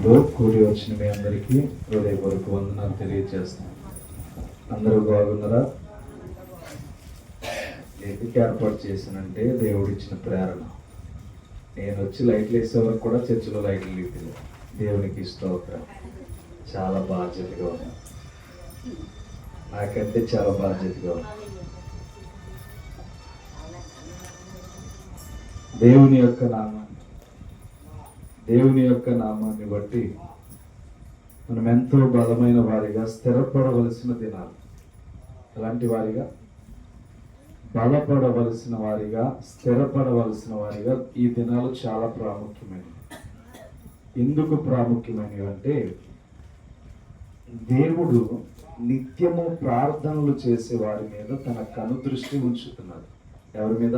నామంలో కూడి వచ్చిన మీ అందరికీ హృదయపూర్వక వందనాలు తెలియజేస్తాను. అందరూ బాగున్నారా? ఎందుకు ఏర్పాటు చేశానంటే దేవుడిచ్చిన ప్రేరణ. నేను వచ్చి లైట్లు వేసే వరకు కూడా చర్చిలో లైట్లు లేవు. దేవునికి స్తోత్రం. చాలా బాధ్యతగా ఉంది, నాకంటే చాలా బాధ్యతగా ఉంది. దేవుని యొక్క నామాన్ని బట్టి మనం ఎంతో బలమైన వారిగా స్థిరపడవలసిన దినాలు. అలాంటి వారిగా, బలపడవలసిన వారిగా, స్థిరపడవలసిన వారిగా ఈ దినాలు చాలా ప్రాముఖ్యమైనవి. ఎందుకు ప్రాముఖ్యమైనవి అంటే, దేవుడు నిత్యము ప్రార్థనలు చేసే వారి మీద తన కనుదృష్టి ఉంచుతున్నాడు. ఎవరి మీద?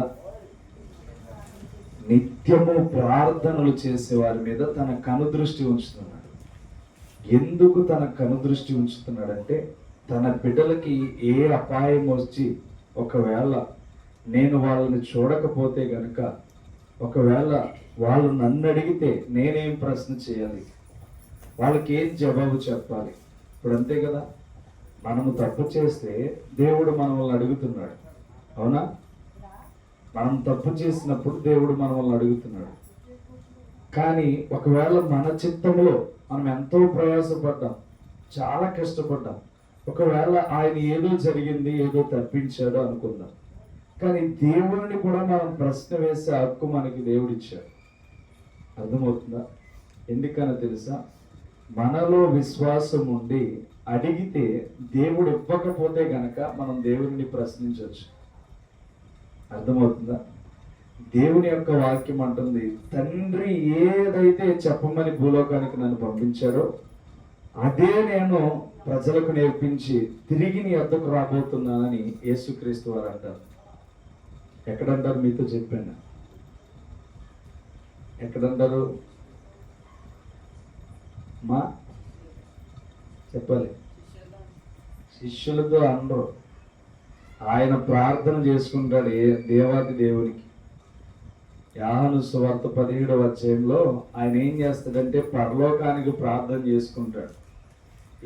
నిత్యము ప్రార్థనలు చేసే వారి మీద తన కనుదృష్టి ఉంచుతున్నాడు. ఎందుకు తన కనుదృష్టి ఉంచుతున్నాడంటే, తన బిడ్డలకి ఏ అపాయం వచ్చి ఒకవేళ నేను వాళ్ళని చూడకపోతే గనుక, ఒకవేళ వాళ్ళు నన్ను అడిగితే నేనేం ప్రశ్న చేయాలి, వాళ్ళకి ఏం జవాబు చెప్పాలి? ఇప్పుడు అంతే కదా, మనము తప్పు చేస్తే దేవుడు మనల్ని అడుగుతున్నాడు. అవునా? మనం తప్పు చేసినప్పుడు దేవుడు మనల్ని అడుగుతున్నాడు. కానీ ఒకవేళ మన చిత్తంలో మనం ఎంతో ప్రయాసపడ్డాం, చాలా కష్టపడ్డాం, ఒకవేళ ఆయన ఏదో జరిగింది, ఏదో తప్పించాడు అనుకుందాం, కానీ దేవుడిని కూడా మనం ప్రశ్న వేసే హక్కు మనకి దేవుడు ఇచ్చాడు. అర్థమవుతుందా? ఎందుకని తెలుసా? మనలో విశ్వాసం ఉండి అడిగితే దేవుడు ఇవ్వకపోతే గనక మనం దేవుడిని ప్రశ్నించవచ్చు. అర్థమవుతుందా? దేవుని యొక్క వాక్యం అంటుంది, తండ్రి ఏదైతే చెప్పమని భూలోకానికి నన్ను పంపించాడో అదే నేను ప్రజలకు నేర్పించి తిరిగి నీ వద్దకు రాబోతున్నానని యేసుక్రీస్తు వారు అంటారు. ఎక్కడంటారు? మీతో చెప్పాను. ఎక్కడంటారు? మా చెప్పాలి. శిష్యులతో అనరు. ఆయన ప్రార్థన చేసుకుంటాడు దేవాది దేవునికి. యోహాను సువార్త 17వ అధ్యాయంలో ఆయన ఏం చేస్తాడంటే పరలోకానికి ప్రార్థన చేసుకుంటాడు.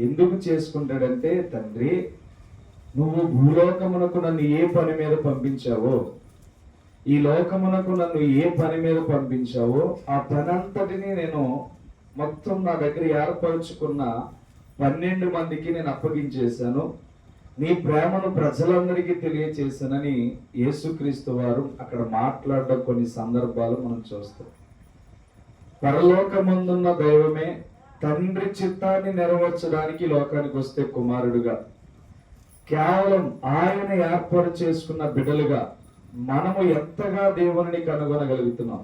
ఎందుకు చేసుకుంటాడంటే, తండ్రి నువ్వు భూలోకమునకు నన్ను ఏ పని మీద పంపించావో, ఈ లోకమునకు నన్ను ఏ పని మీద పంపించావో ఆ పని అంతటిని నేను మొత్తం నా దగ్గర ఏర్పరచుకున్న 12 మందికి నేను అప్పగించేశాను. నీ ప్రేమను ప్రజలందరికీ తెలియచేశానని యేసుక్రీస్తు వారు అక్కడ మాట్లాడడం కొన్ని సందర్భాలు మనం చూస్తాం. పరలోకమందున్న దైవమే తండ్రి చిత్తాన్ని నెరవేర్చడానికి లోకానికి వస్తే కుమారుడుగా, కేవలం ఆయన ఏర్పాటు చేసుకున్న బిడ్డలుగా మనము ఎంతగా దేవుని కనుగొనగలుగుతున్నాం.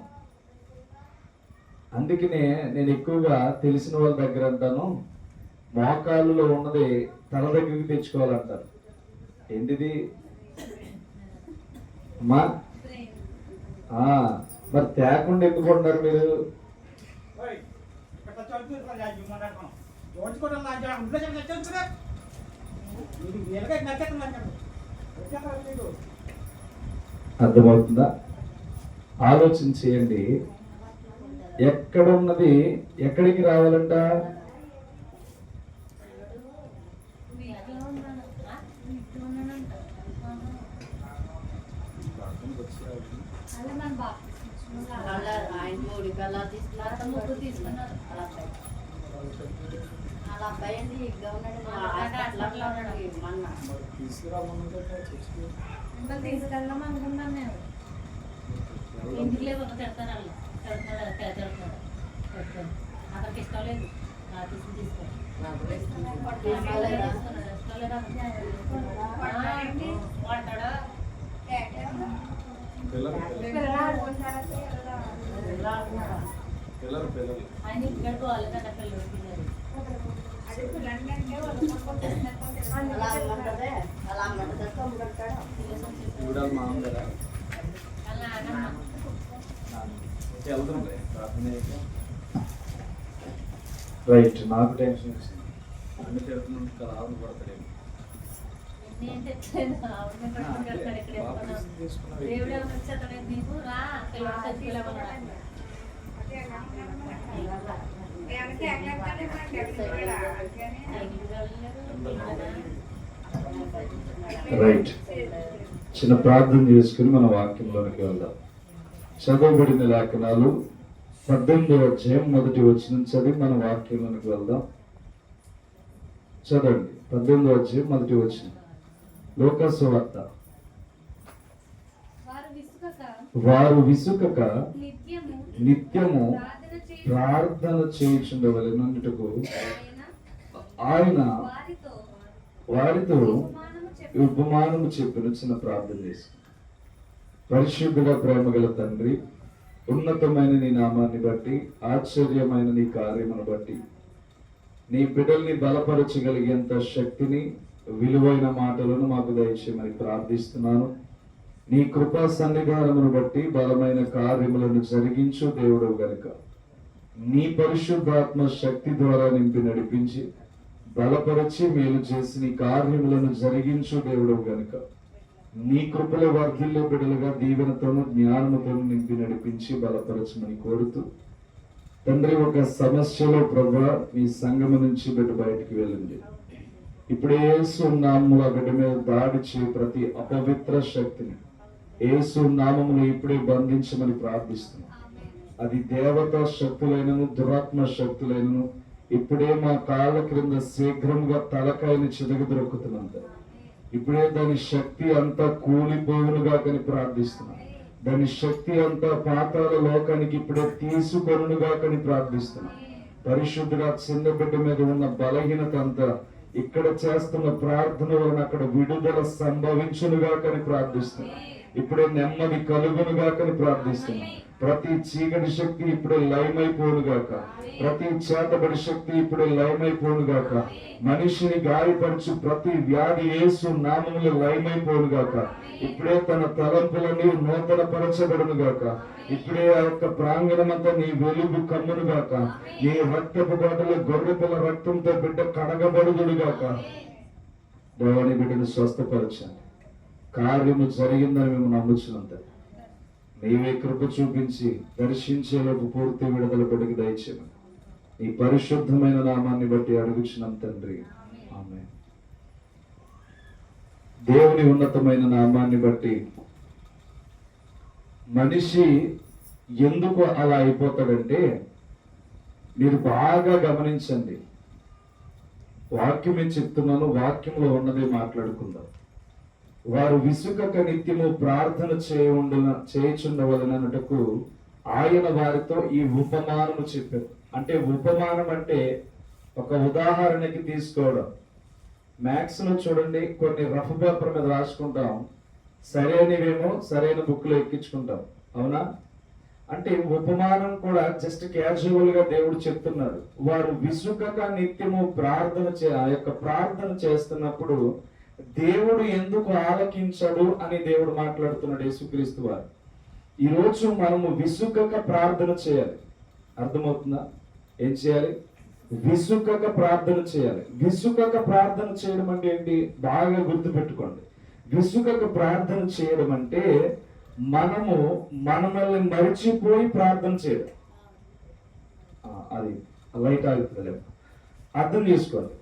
అందుకనే నేను ఎక్కువగా తెలిసిన వాళ్ళ దగ్గర అంటాను, మోకాళ్ళలో ఉన్నది తల దగ్గరికి తెచ్చుకోవాలంటారు. ఏంటిది అమ్మా? మరి తేకుండా ఎందుకుంటారు మీరు? అర్థమవుతుందా? ఆలోచన చేయండి. ఎక్కడున్నది ఎక్కడికి రావాలంట? తీసుకెళ్దాం అనుకున్నాను నేను. ఇంటికి లేదు తిడతాను, అక్కడికి ఇష్టం లేదు ఆయన ఇక్కడ వాళ్ళకన్నా పిల్లలు రైట్. నాకు టెన్షన్ వచ్చింది. అన్ని చెప్తున్నాను కదా, ఆవును పడతలేదు. రైట్, చిన్న ప్రార్థన చేసుకుని మన వాక్యంలోనికి వెళ్దాం. చదవబడిన లేఖనాలు 18వ అధ్యాయం 1వ వచనం చదివి మన వాక్యంలోనికి వెళ్దాం. చదవండి. 18వ అధ్యాయం 1వ వచనం. లూకా సువార్త. వారు విసుకక నిత్యము ప్రార్థన చేయుచుండవలెనట్టుకు ఆయన వారితో ఉపమానము చెప్పిన. చిన్న ప్రార్థన చేసి. పరిశుద్ధుడ ప్రేమగల తండ్రి, ఉన్నతమైన నీ నామాన్ని బట్టి, ఆశ్చర్యమైన నీ కార్యమును బట్టి, నీ బిడ్డల్ని బలపరచగలిగేంత శక్తిని, విలువైన మాటలను మాకు దయచేయమని ప్రార్థిస్తున్నాను. నీ కృపా సన్నిధానమును బట్టి బలమైన కార్యములను జరిగించు దేవుడు గనుక నీ పరిశుద్ధాత్మ శక్తి ద్వారా నింపి నడిపించి బలపరిచి మేలు చేసి నీ కార్యములను జరిగించు దేవుడు గనుక నీ కృపలో వర్ధిల్లే బిడ్డలుగా దీవెనతోనూ జ్ఞానముతోనూ నింపి నడిపించి బలపరచమని కోరుతూ, తండ్రి, ఒక సమస్యలో ప్రభువా నీ సంఘము నుంచి బిడ్డ బయటికి వెళ్ళింది. ఇప్పుడే యేసు నామములో బిడ్డ మీద దాడి చేయ ప్రతి అపవిత్ర శక్తిని యేసు నామములో ఇప్పుడే బంధించమని ప్రార్థిస్తున్నాం. అది దేవతా శక్తులైనను దురాత్మ శక్తులైనను ఇప్పుడే మా కాళ్ళ క్రింద శీఘ్రంగా తలకాయని చిదగదొరుకుతున్నంత ఇప్పుడే దాని శక్తి అంతా కూలిపోవునుగా కని ప్రార్థిస్తున్నాం. దాని శక్తి అంతా పాతాళ లోకానికి ఇప్పుడే తీసుకొనుగా కని ప్రార్థిస్తున్నాం. పరిశుద్ధుగా చిన్న బిడ్డ మీద ఉన్న బలహీనత అంతా ఇక్కడ చేస్తున్న ప్రార్థన వలన అక్కడ విడుదల సంభవించునుగా కని ప్రార్థిస్తున్నాం. ఇప్పుడే నెమ్మది కలుగునుగా కని ప్రార్థిస్తున్నాం. ప్రతి చీకటి శక్తి ఇప్పుడే లయమైపోనుగాక. ప్రతి చేతబడి శక్తి ఇప్పుడే లయమైపోనుగాక. మనిషిని గాయపరచు ప్రతి వ్యాధి యేసు నామములో లయమైపోనుగాక. ఇప్పుడే తన తలంపులని నూతన పరచబడునుగాక. ఇప్పుడే ఆ యొక్క ప్రాంగణమంతా నీ వెలుగు కమ్మునుగాక. నీ రక్తపు బాటలో గొర్రెపిల్ల రక్తంతో బిడ్డ కడగబడుదుడుగాక. దేవాని బిడ్డను స్వస్థపరచండి. కార్యము జరిగిందని మేము నమ్ముచున్నంత నీవే కృప చూపించి దర్శించేలోపు పూర్తి విడుదల బిడ్డకి దయచేయమని నీ పరిశుద్ధమైన నామాన్ని బట్టి అడుగుచున్నాం తండ్రి, ఆమేన్. దేవుని ఉన్నతమైన నామాన్ని బట్టి మనిషి ఎందుకు అలా అయిపోతాడంటే, మీరు బాగా గమనించండి. వాక్యమే చెప్తున్నాను, వాక్యంలో ఉన్నదే మాట్లాడుకుందాం. వారు విసుకక నిత్యము ప్రార్థన చేయుచుండవలెనట్టుకు ఆయన వారితో ఈ ఉపమానము చెప్పారు. అంటే ఉపమానం అంటే ఒక ఉదాహరణకి తీసుకోవడం. మ్యాథ్స్ లో చూడండి, కొన్ని రఫ్ పేపర్ మీద రాసుకుంటాం, సరైనవేమో సరైన బుక్ లో ఎక్కించుకుంటాం, అవునా? అంటే ఉపమానం కూడా జస్ట్ క్యాజువల్ గా దేవుడు చెప్తున్నాడు. వారు విసుకక నిత్యము ఆ యొక్క ప్రార్థన చేస్తున్నప్పుడు దేవుడు ఎందుకు ఆలకించడు అని దేవుడు మాట్లాడుతున్నాడు. యేసుక్రీస్తు వారు ఈరోజు మనము విసుకక ప్రార్థన చేయాలి. అర్థమవుతుందా? ఏం చేయాలి? విసుకక ప్రార్థన చేయాలి. విసుకక ప్రార్థన చేయడం అంటే ఏంటి? బాగా గుర్తుపెట్టుకోండి. విసుకక ప్రార్థన చేయడం అంటే మనల్ని మరిచిపోయి ప్రార్థన చేయడం. అది లైట్ ఆగుతుంది, అర్థం చేసుకోండి.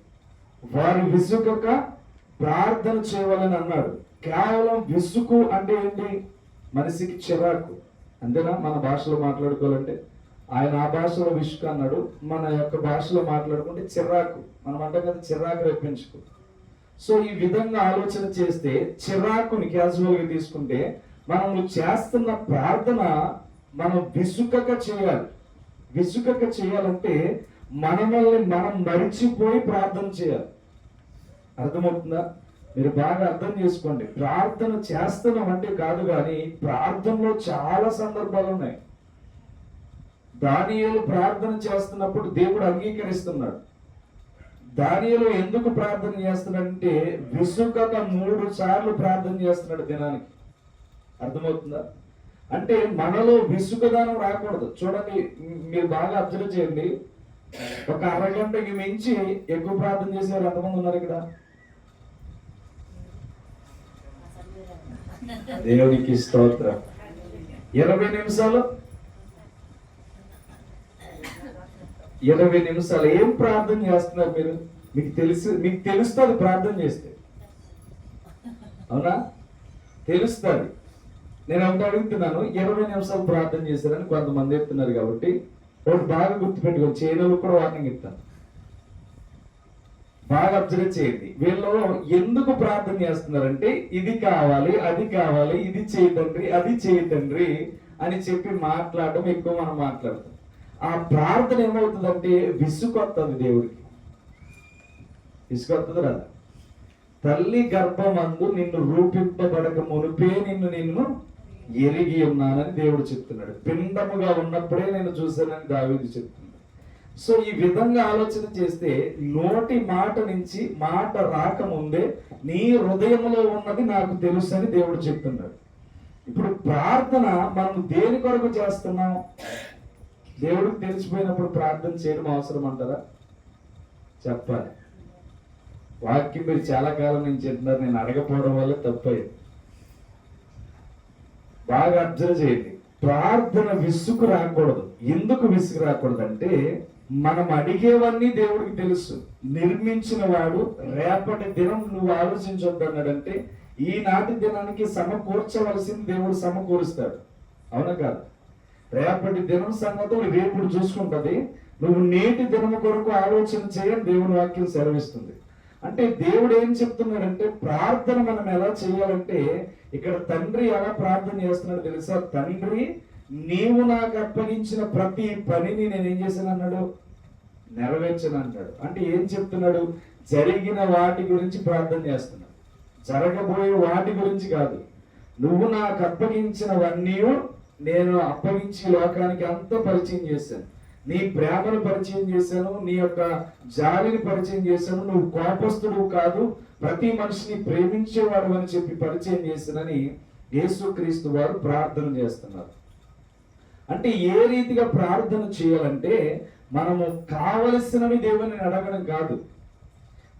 వారు విసుకక ప్రార్థన చేయవాలని అన్నాడు. కేవలం విసుగు అంటే ఏంటి? మనిషికి చిరాకు, అంతేనా? మన భాషలో మాట్లాడుకోవాలంటే ఆయన ఆ భాషలో విసుగు అన్నాడు, మన యొక్క భాషలో మాట్లాడుకుంటే చిరాకు. మనం అంటాం కదా, చిరాకు రప్పించుకో. సో ఈ విధంగా ఆలోచన చేస్తే చిరాకుని క్యాజువల్ గా తీసుకుంటే మనము చేస్తున్న ప్రార్థన మనం విసుకక చేయాలి. విసుకక చేయాలంటే మనల్ని మనం మరిచిపోయి ప్రార్థన చేయాలి. అర్థమవుతుందా? మీరు బాగా అర్థం చేసుకోండి. ప్రార్థన చేస్తున్నాం అంటే కాదు, కానీ ప్రార్థనలో చాలా సందర్భాలు ఉన్నాయి. దానియేలు ప్రార్థన చేస్తున్నప్పుడు దేవుడు అంగీకరిస్తున్నాడు. దానియేలు ఎందుకు ప్రార్థన చేస్తున్నాడంటే విసుకక 3 సార్లు ప్రార్థన చేస్తున్నాడు దినానికి. అర్థమవుతుందా? అంటే మనలో విసుకదానం రాకూడదు. చూడండి, మీరు బాగా అబ్జర్వ్ చేయండి. ఒక అరగంటకి మించి ఎక్కువ ప్రార్థన చేసేవారు ఎంతమంది ఉన్నారు ఇక్కడ? దేవునికి స్తోత్రం. 20 నిమిషాలు 20 నిమిషాలు ఏం ప్రార్థన చేస్తున్నారు మీరు? మీకు తెలుస్తుంది ప్రార్థన చేస్తే, అవునా? తెలుస్తుంది. నేను ఒకటి అడుగుతున్నాను, 20 నిమిషాలు ప్రార్థన చేశారని కొంతమంది ఎత్తున్నారు కాబట్టి ఒకటి బాగా గుర్తుపెట్టుకోండి, చేయని కూడా వార్నింగ్ ఇస్తాను. బాగా అబ్జర్వ్ చేయండి. వీళ్ళు ఎందుకు ప్రార్థన చేస్తున్నారంటే ఇది కావాలి, అది కావాలి, ఇది చేయతండ్రి, అది చేయతండ్రి అని చెప్పి మాట్లాడడం ఎక్కువ మనం మాట్లాడతాం. ఆ ప్రార్థన ఏమవుతుందంటే విసుకొస్తుంది దేవుడికి. విసుకొస్తుంది రాదా? తల్లి గర్భమందు నిన్ను రూపింపబడక మునిపే నిన్ను ఎరిగి ఉన్నానని దేవుడు చెప్తున్నాడు. పిండముగా ఉన్నప్పుడే నేను చూశానని దావీదు చెప్తున్నాడు. సో ఈ విధంగా ఆలోచన చేస్తే నోటి మాట నుంచి మాట రాకముందే నీ హృదయంలో ఉన్నది నాకు తెలుసు అని దేవుడు చెప్తున్నాడు. ఇప్పుడు ప్రార్థన మనం దేని కొరకు చేస్తున్నాం? దేవుడికి తెలిసిపోయినప్పుడు ప్రార్థన చేయడం అవసరం అంటారా? చెప్పాలి. వాక్యం మీరు చాలా కాలం నుంచి చెప్తున్నారు, నేను అడగపోవడం వల్ల తప్పయ్యింది. బాగా అబ్జర్వ్ చేయండి. ప్రార్థన విసుగు రాకూడదు. ఎందుకు విసుగు రాకూడదు అంటే మనం అడిగేవన్నీ దేవుడికి తెలుసు. నిర్మించిన వాడు రేపటి దినం నువ్వు ఆలోచించొద్దు అన్నాడంటే ఈనాటి దినానికి సమకూర్చవలసింది దేవుడు సమకూరుస్తాడు, అవునా కాదు? రేపటి దినం సంగతులు రేపుడు చూసుకుంటది. నువ్వు నేటి దినం కొరకు ఆలోచన చేయని దేవుని వాక్యం సెలవిస్తుంది. అంటే దేవుడు ఏం చెప్తున్నాడంటే ప్రార్థన మనం ఎలా చేయాలంటే, ఇక్కడ తండ్రి ఎలా ప్రార్థన చేస్తున్నాడు తెలుసా? తండ్రి నీవు నాకు అప్పగించిన ప్రతి పనిని నేను ఏం చేశాను అన్నాడు, నెరవేర్చను అన్నాడు. అంటే ఏం చెప్తున్నాడు? జరిగిన వాటి గురించి ప్రార్థన చేస్తున్నాడు, జరగబోయే వాటి గురించి కాదు. నువ్వు నాకు అప్పగించినవన్నీ నేను అప్పగించి లోకానికి అంతా పరిచయం చేశాను. నీ ప్రేమను పరిచయం చేశాను, నీ యొక్క జాలిని పరిచయం చేశాను. నువ్వు కోపస్తుడు కాదు, ప్రతి మనిషిని ప్రేమించేవాడు అని చెప్పి పరిచయం చేశానని యేసుక్రీస్తు వారు ప్రార్థన చేస్తున్నారు. అంటే ఏ రీతిగా ప్రార్థన చేయాలంటే మనము కావలసినవి దేవుని అడగడం కాదు,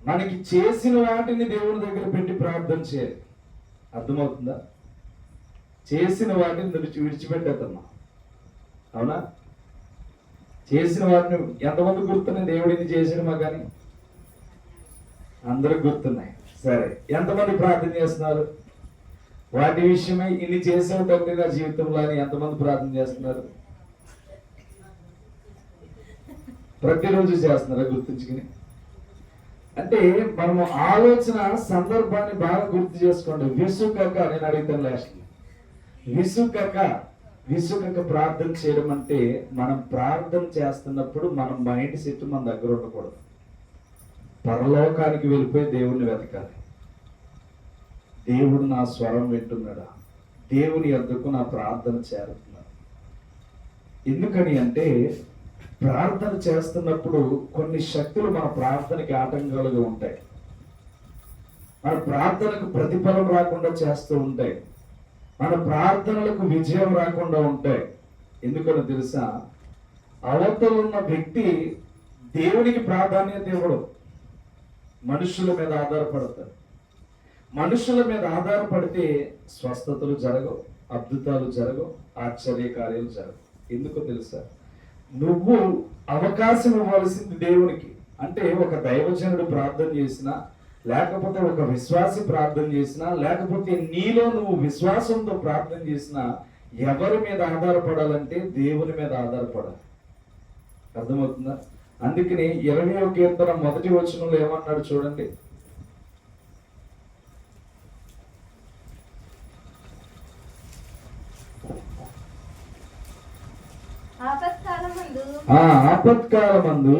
మనకి చేసిన వాటిని దేవుని దగ్గర పెట్టి ప్రార్థన చేయాలి. అర్థమవుతుందా? చేసిన వాటిని విడిచిపెట్టేద్దమ్మా, అవునా? చేసిన వాటిని ఎంతమంది గుర్తున్నాయి? దేవుడు ఇది చేసినమా కానీ అందరికి గుర్తున్నాయి. సరే, ఎంతమంది ప్రార్థన చేస్తున్నారు? వాటి విషయమై ఇన్ని చేసేటట్టు నా జీవితంలో అని ఎంతమంది ప్రార్థన చేస్తున్నారు? ప్రతిరోజు చేస్తున్నారా? గుర్తుంచుకుని అంటే మనము ఆలోచన సందర్భాన్ని బాగా గుర్తు చేసుకోండి. విసుకక నేను అడుగుతాను లాస్ట్, విసుకక ప్రార్థన చేయడం అంటే మనం ప్రార్థన చేస్తున్నప్పుడు మన మైండ్ సెట్ మన దగ్గర ఉండకూడదు. పరలోకానికి వెళ్ళిపోయి దేవుణ్ణి వెతకాలి. దేవుడు నా స్వరం వింటున్నాడా? దేవుని వద్దకు నా ప్రార్థన చేరుతున్నాడు. ఎందుకని అంటే ప్రార్థన చేస్తున్నప్పుడు కొన్ని శక్తులు మన ప్రార్థనకి ఆటంకాలుగా ఉంటాయి, మన ప్రార్థనకు ప్రతిఫలం రాకుండా చేస్తూ ఉంటాయి, మన ప్రార్థనలకు విజయం రాకుండా ఉంటాయి. ఎందుకని తెలుసా? అవతలున్న వ్యక్తి దేవునికి ప్రాధాన్యత ఇవ్వడు, మనుషుల మీద ఆధారపడతాడు. మనుషుల మీద ఆధారపడితే స్వస్థతలు జరగవు, అద్భుతాలు జరగవు, ఆశ్చర్య కార్యాలు జరగవు. ఎందుకో తెలుసా? నువ్వు అవకాశం ఇవ్వాల్సింది దేవునికి. అంటే ఒక దైవజనుడు ప్రార్థన చేసినా, లేకపోతే ఒక విశ్వాసి ప్రార్థన చేసినా, లేకపోతే నీలో నువ్వు విశ్వాసంతో ప్రార్థన చేసినా ఎవరి మీద ఆధారపడాలంటే దేవుని మీద ఆధారపడాలి. అర్థమవుతుందా? అందుకని 20వ కీర్తన 1వ వచనంలో ఏమన్నాడు చూడండి. ఆపత్కాలమందు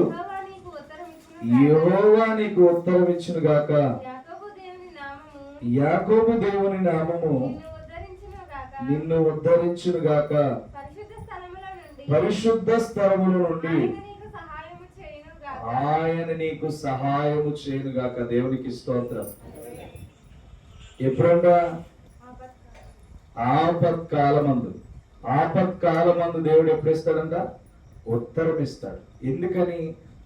యెహోవా నీకు ఉత్తరం ఇచ్చును గాక, యాకోబు దేవుని నామము నిన్ను ఉద్ధరించును గాక, పరిశుద్ధ స్థలముల నుండి ఆయన నీకు సహాయము చేయను గాక. దేవునికి స్తోత్రం. ఎప్పుడంటా? ఆపత్కాలమందు దేవుడు ఎప్పుడు ఇస్తాడంట? ఉత్తరం ఇస్తాడు. ఎందుకని?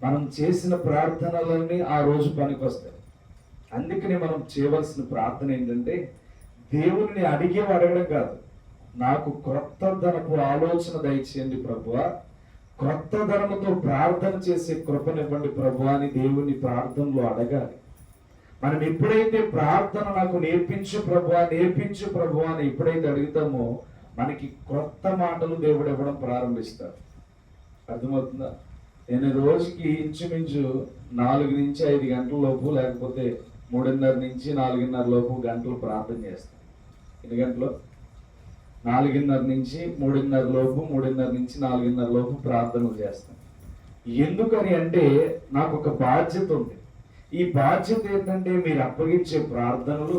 మనం చేసిన ప్రార్థనలన్నీ ఆ రోజు పనికి వస్తాయి. అందుకని మనం చేయవలసిన ప్రార్థన ఏంటంటే దేవుని అడగడం కాదు, నాకు క్రొత్త ధనపు ఆలోచన దయచేయండి ప్రభువా, క్రొత్త ధనముతో ప్రార్థన చేసే కృపనివ్వండి ప్రభు అని దేవుని ప్రార్థనలో అడగాలి. మనం ఎప్పుడైతే ప్రార్థన నాకు నేర్పించు ప్రభు అని ఎప్పుడైతే అడుగుతామో మనకి కొత్త మాటలు దేవుడు ఇవ్వడం ప్రారంభిస్తాడు. అర్థమవుతుందా? నేను రోజుకి ఇంచుమించు 4 నుంచి 5 గంటల లోపు, లేకపోతే 3:30 నుంచి 4:30 లోపు గంటలు ప్రార్థన చేస్తాను. ఎన్ని గంటలు? 4:30 నుంచి 3:30 లోపు, 3:30 నుంచి 4:30 లోపు ప్రార్థనలు చేస్తాను. ఎందుకని అంటే నాకు ఒక బాధ్యత ఉంది. ఈ బాధ్యత ఏంటంటే మీరు అప్పగించే ప్రార్థనలు,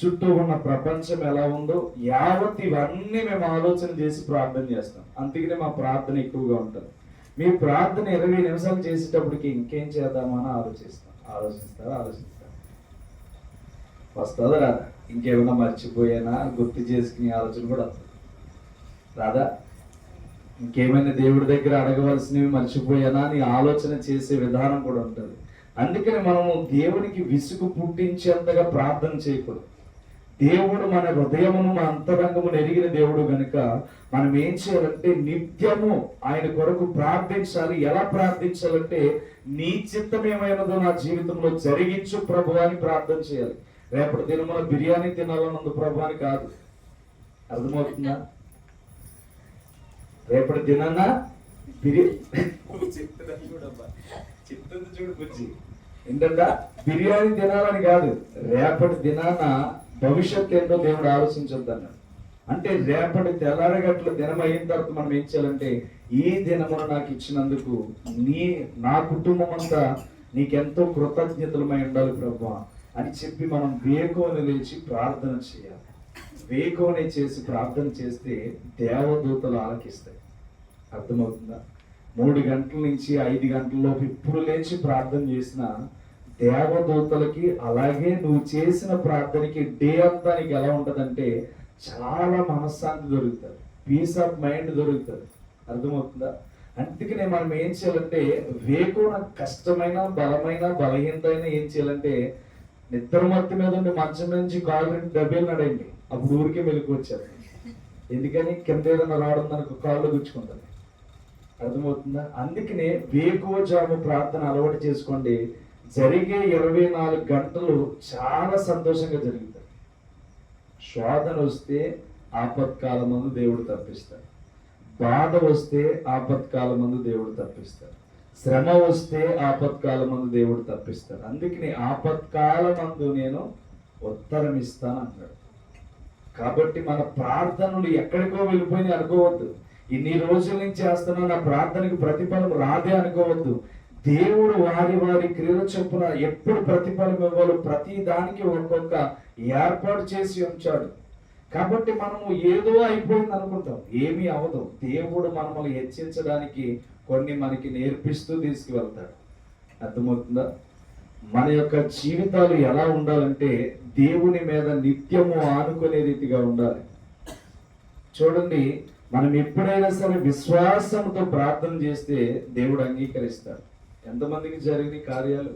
చుట్టూ ఉన్న ప్రపంచం ఎలా ఉందో యావత్ ఇవన్నీ మేము ఆలోచన చేసి ప్రార్థన చేస్తాం. అందుకనే మా ప్రార్థన ఎక్కువగా ఉంటుంది. మీ ప్రార్థన 20 నిమిషాలు చేసేటప్పటికి ఇంకేం చేద్దామని ఆలోచిస్తారా? వస్తుందా రాదా? ఇంకేమైనా మర్చిపోయానా గుర్తు చేసుకునే ఆలోచన కూడా వస్తుంది రాదా? ఇంకేమైనా దేవుడి దగ్గర అడగవలసినవి మర్చిపోయానా అని ఆలోచన చేసే విధానం కూడా ఉంటుంది. అందుకని మనము దేవునికి విసుగు పుట్టించేంతగా ప్రార్థన చేయకూడదు. దేవుడు మన హృదయమును, మన అంతరంగమును ఎరిగిన దేవుడు గనుక మనం ఏం చేయాలంటే నిత్యము ఆయన కొరకు ప్రార్థించాలి. ఎలా ప్రార్థించాలంటే నీ చిత్తం ఏమైనదో నా జీవితంలో జరిగించు ప్రభు అని ప్రార్థన చేయాలి. రేపటి దినమున బిర్యానీ తినాలన్నది ప్రభు అని కాదు. అర్థమవుతుందా? రేపటి దినాన చూడు బుజ్జి ఏంటంట, బిర్యానీ తినాలని కాదు, రేపటి దినాన భవిష్యత్తు ఏంటో దేవుడు ఆలోచించొద్దన్నాడు. అంటే రేపటి తెల్లారగట్ల దినం అయిన తర్వాత మనం ఏం చేయాలంటే ఈ దినమున నాకు ఇచ్చినందుకు నా కుటుంబం అంతా నీకెంతో కృతజ్ఞతలమై ఉండాలి ప్రభు అని చెప్పి మనం వేకువని లేచి ప్రార్థన చేయాలి. వేకువని చేసి ప్రార్థన చేస్తే దేవదూతలు ఆలకిస్తాయి. అర్థమవుతుందా? 3 గంటల నుంచి 5 గంటల లోపు ఇప్పుడు లేచి ప్రార్థన చేసిన దేవదూతలకి, అలాగే నువ్వు చేసిన ప్రార్థనకి డే అంతా నీకు ఎలా ఉంటుందంటే చాలా మనశ్శాంతి దొరుకుతుంది, పీస్ ఆఫ్ మైండ్ దొరుకుతుంది. అర్థమవుతుందా? అందుకనే మనం ఏం చేయాలంటే వేకువ కష్టమైన, బలమైన, బలహీనతైన ఏం చేయాలంటే నిద్ర మత్తి మీద ఉండి మంచం నుంచి కాళ్ళు 2 దెబ్బలు నడండి, అప్పుడు ఊరికే మెలకు వచ్చారు. ఎందుకని కింద ఏదైనా రావడం దానికి కాళ్ళు గుచ్చుకుంటుంది. అర్థమవుతుందా? అందుకనే వేకువ జాము ప్రార్థన అలవాటు చేసుకోండి. జరిగే 24 గంటలు చాలా సంతోషంగా జరుగుతాయి. శోధన వస్తే ఆపత్కాలమందు దేవుడు తప్పిస్తాడు, బాధ వస్తే ఆపత్కాలమందు దేవుడు తప్పిస్తాడు, శ్రమ వస్తే ఆపత్కాలమందు దేవుడు తప్పిస్తాడు. అందుకని ఆపత్కాలమందు నేను ఉత్తరం ఇస్తాను అన్నాడు. కాబట్టి మన ప్రార్థనలు ఎక్కడికో వెళ్ళిపోయి అనుకోవద్దు. ఇన్ని రోజుల నుంచి చేస్తున్నా నా ప్రార్థనకు ప్రతిఫలం రాదే అనుకోవద్దు. దేవుడు వారి క్రియల చొప్పున ఎప్పుడు ప్రతిఫలం ఇవ్వాలో ప్రతి దానికి ఒక్కొక్క ఏర్పాటు చేసి ఉంచాడు. కాబట్టి మనము ఏదో అయిపోయింది అనుకుంటాం, ఏమీ అవదు. దేవుడు మనల్ని హెచ్చించడానికి కొన్ని మనకి నేర్పిస్తూ తీసుకువెళ్తాడు. అర్థమవుతుందా? మన యొక్క జీవితాలు ఎలా ఉండాలంటే దేవుని మీద నిత్యము ఆనుకునే రీతిగా ఉండాలి. చూడండి, మనం ఎప్పుడైనా సరే విశ్వాసంతో ప్రార్థన చేస్తే దేవుడు అంగీకరిస్తాడు. ఎంతమందికి జరిగిన కార్యాలు?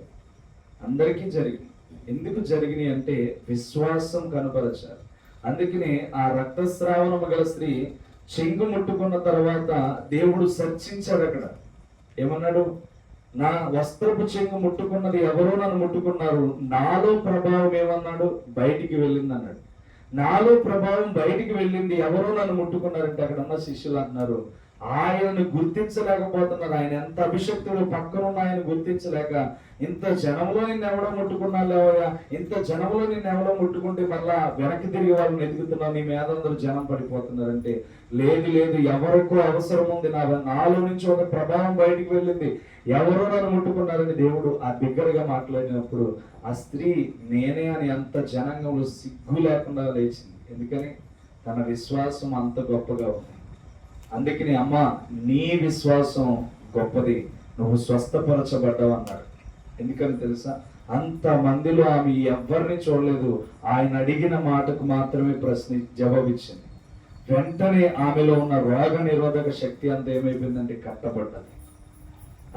అందరికీ జరిగినాయి. ఎందుకు జరిగినాయి అంటే విశ్వాసం కనపరచారు. అందుకనే ఆ రక్తస్రావణము గల స్త్రీ చెంగు ముట్టుకున్న తర్వాత దేవుడు చర్చించాడు. అక్కడ ఏమన్నాడు? నా వస్త్రపు చెంగు ముట్టుకున్నది ఎవరో నన్ను ముట్టుకున్నారు, నాలో ప్రభావం ఏమన్నాడు బయటికి వెళ్ళింది అన్నాడు. నాలో ప్రభావం బయటికి వెళ్ళింది, ఎవరో నన్ను ముట్టుకున్నారంటే అక్కడ ఉన్న శిష్యులు అంటున్నారు ఆయనను గుర్తించలేకపోతున్నారు. ఆయన ఎంత అభిషక్తుడు, పక్కనున్న ఆయన గుర్తించలేక ఇంత జనంలో నిన్ను ఎవడో ముట్టుకున్నా లేవయా, ఇంత జనంలో నిన్ను ఎవడో ముట్టుకుంటే మళ్ళా వెనక్కి తిరిగి వాళ్ళని ఎదుగుతున్నావు, నీ మీద అందరూ జనం పడిపోతున్నారంటే లేదు ఎవరికో అవసరం ఉంది, నాలో నుంచి ఒక ప్రభావం బయటికి వెళ్ళింది, ఎవరో నన్ను ముట్టుకున్నారని దేవుడు ఆ దగ్గరగా మాట్లాడినప్పుడు ఆ స్త్రీ నేనే అని అంత జనాంగంలో సిగ్గు లేకుండా లేచింది. ఎందుకని? తన విశ్వాసం అంత గొప్పగా ఉంది. అందుకని అమ్మ నీ విశ్వాసం గొప్పది, నువ్వు స్వస్థపరచబడ్డావు అన్నాడు. ఎందుకని తెలుసా? అంత మందిలో ఆమె ఎవరిని చూడలేదు, ఆయన అడిగిన మాటకు మాత్రమే జవాబిచ్చింది. వెంటనే ఆమెలో ఉన్న రోగ నిరోధక శక్తి అంతా ఏమైపోయిందంటే కట్టబడ్డది.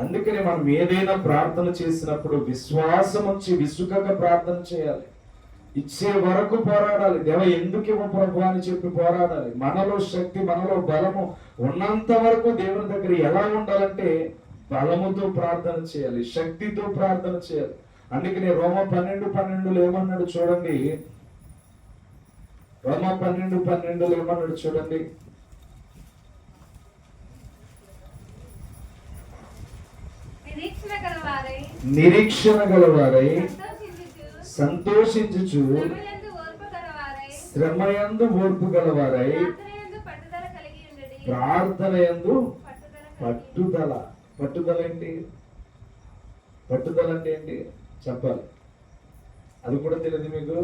అందుకని మనం ఏదైనా ప్రార్థన చేసినప్పుడు విశ్వాసం వచ్చి విసుగక ప్రార్థన చేయాలి. ఇచ్చే వరకు పోరాడాలి. దేవ ఎందుకు ఇవ్వ ప్రభు అని చెప్పి పోరాడాలి. మనలో శక్తి, మనలో బలము ఉన్నంత వరకు దేవుని దగ్గర ఎలా ఉండాలంటే బలముతో ప్రార్థన చేయాలి, శక్తితో ప్రార్థన చేయాలి. అందుకని రోమ 12:12 ఏమన్నాడు చూడండి. రోమ 12:12 ఏమన్నాడు చూడండి. నిరీక్షణ గలవారై సంతోషించుచు శ్రమయందు ఓర్పు గలవారై ప్రార్థన యందు పట్టుదల. పట్టుదల ఏంటి? పట్టుదల అంటే ఏంటి చెప్పాలి. అది కూడా తెలియదు మీకు.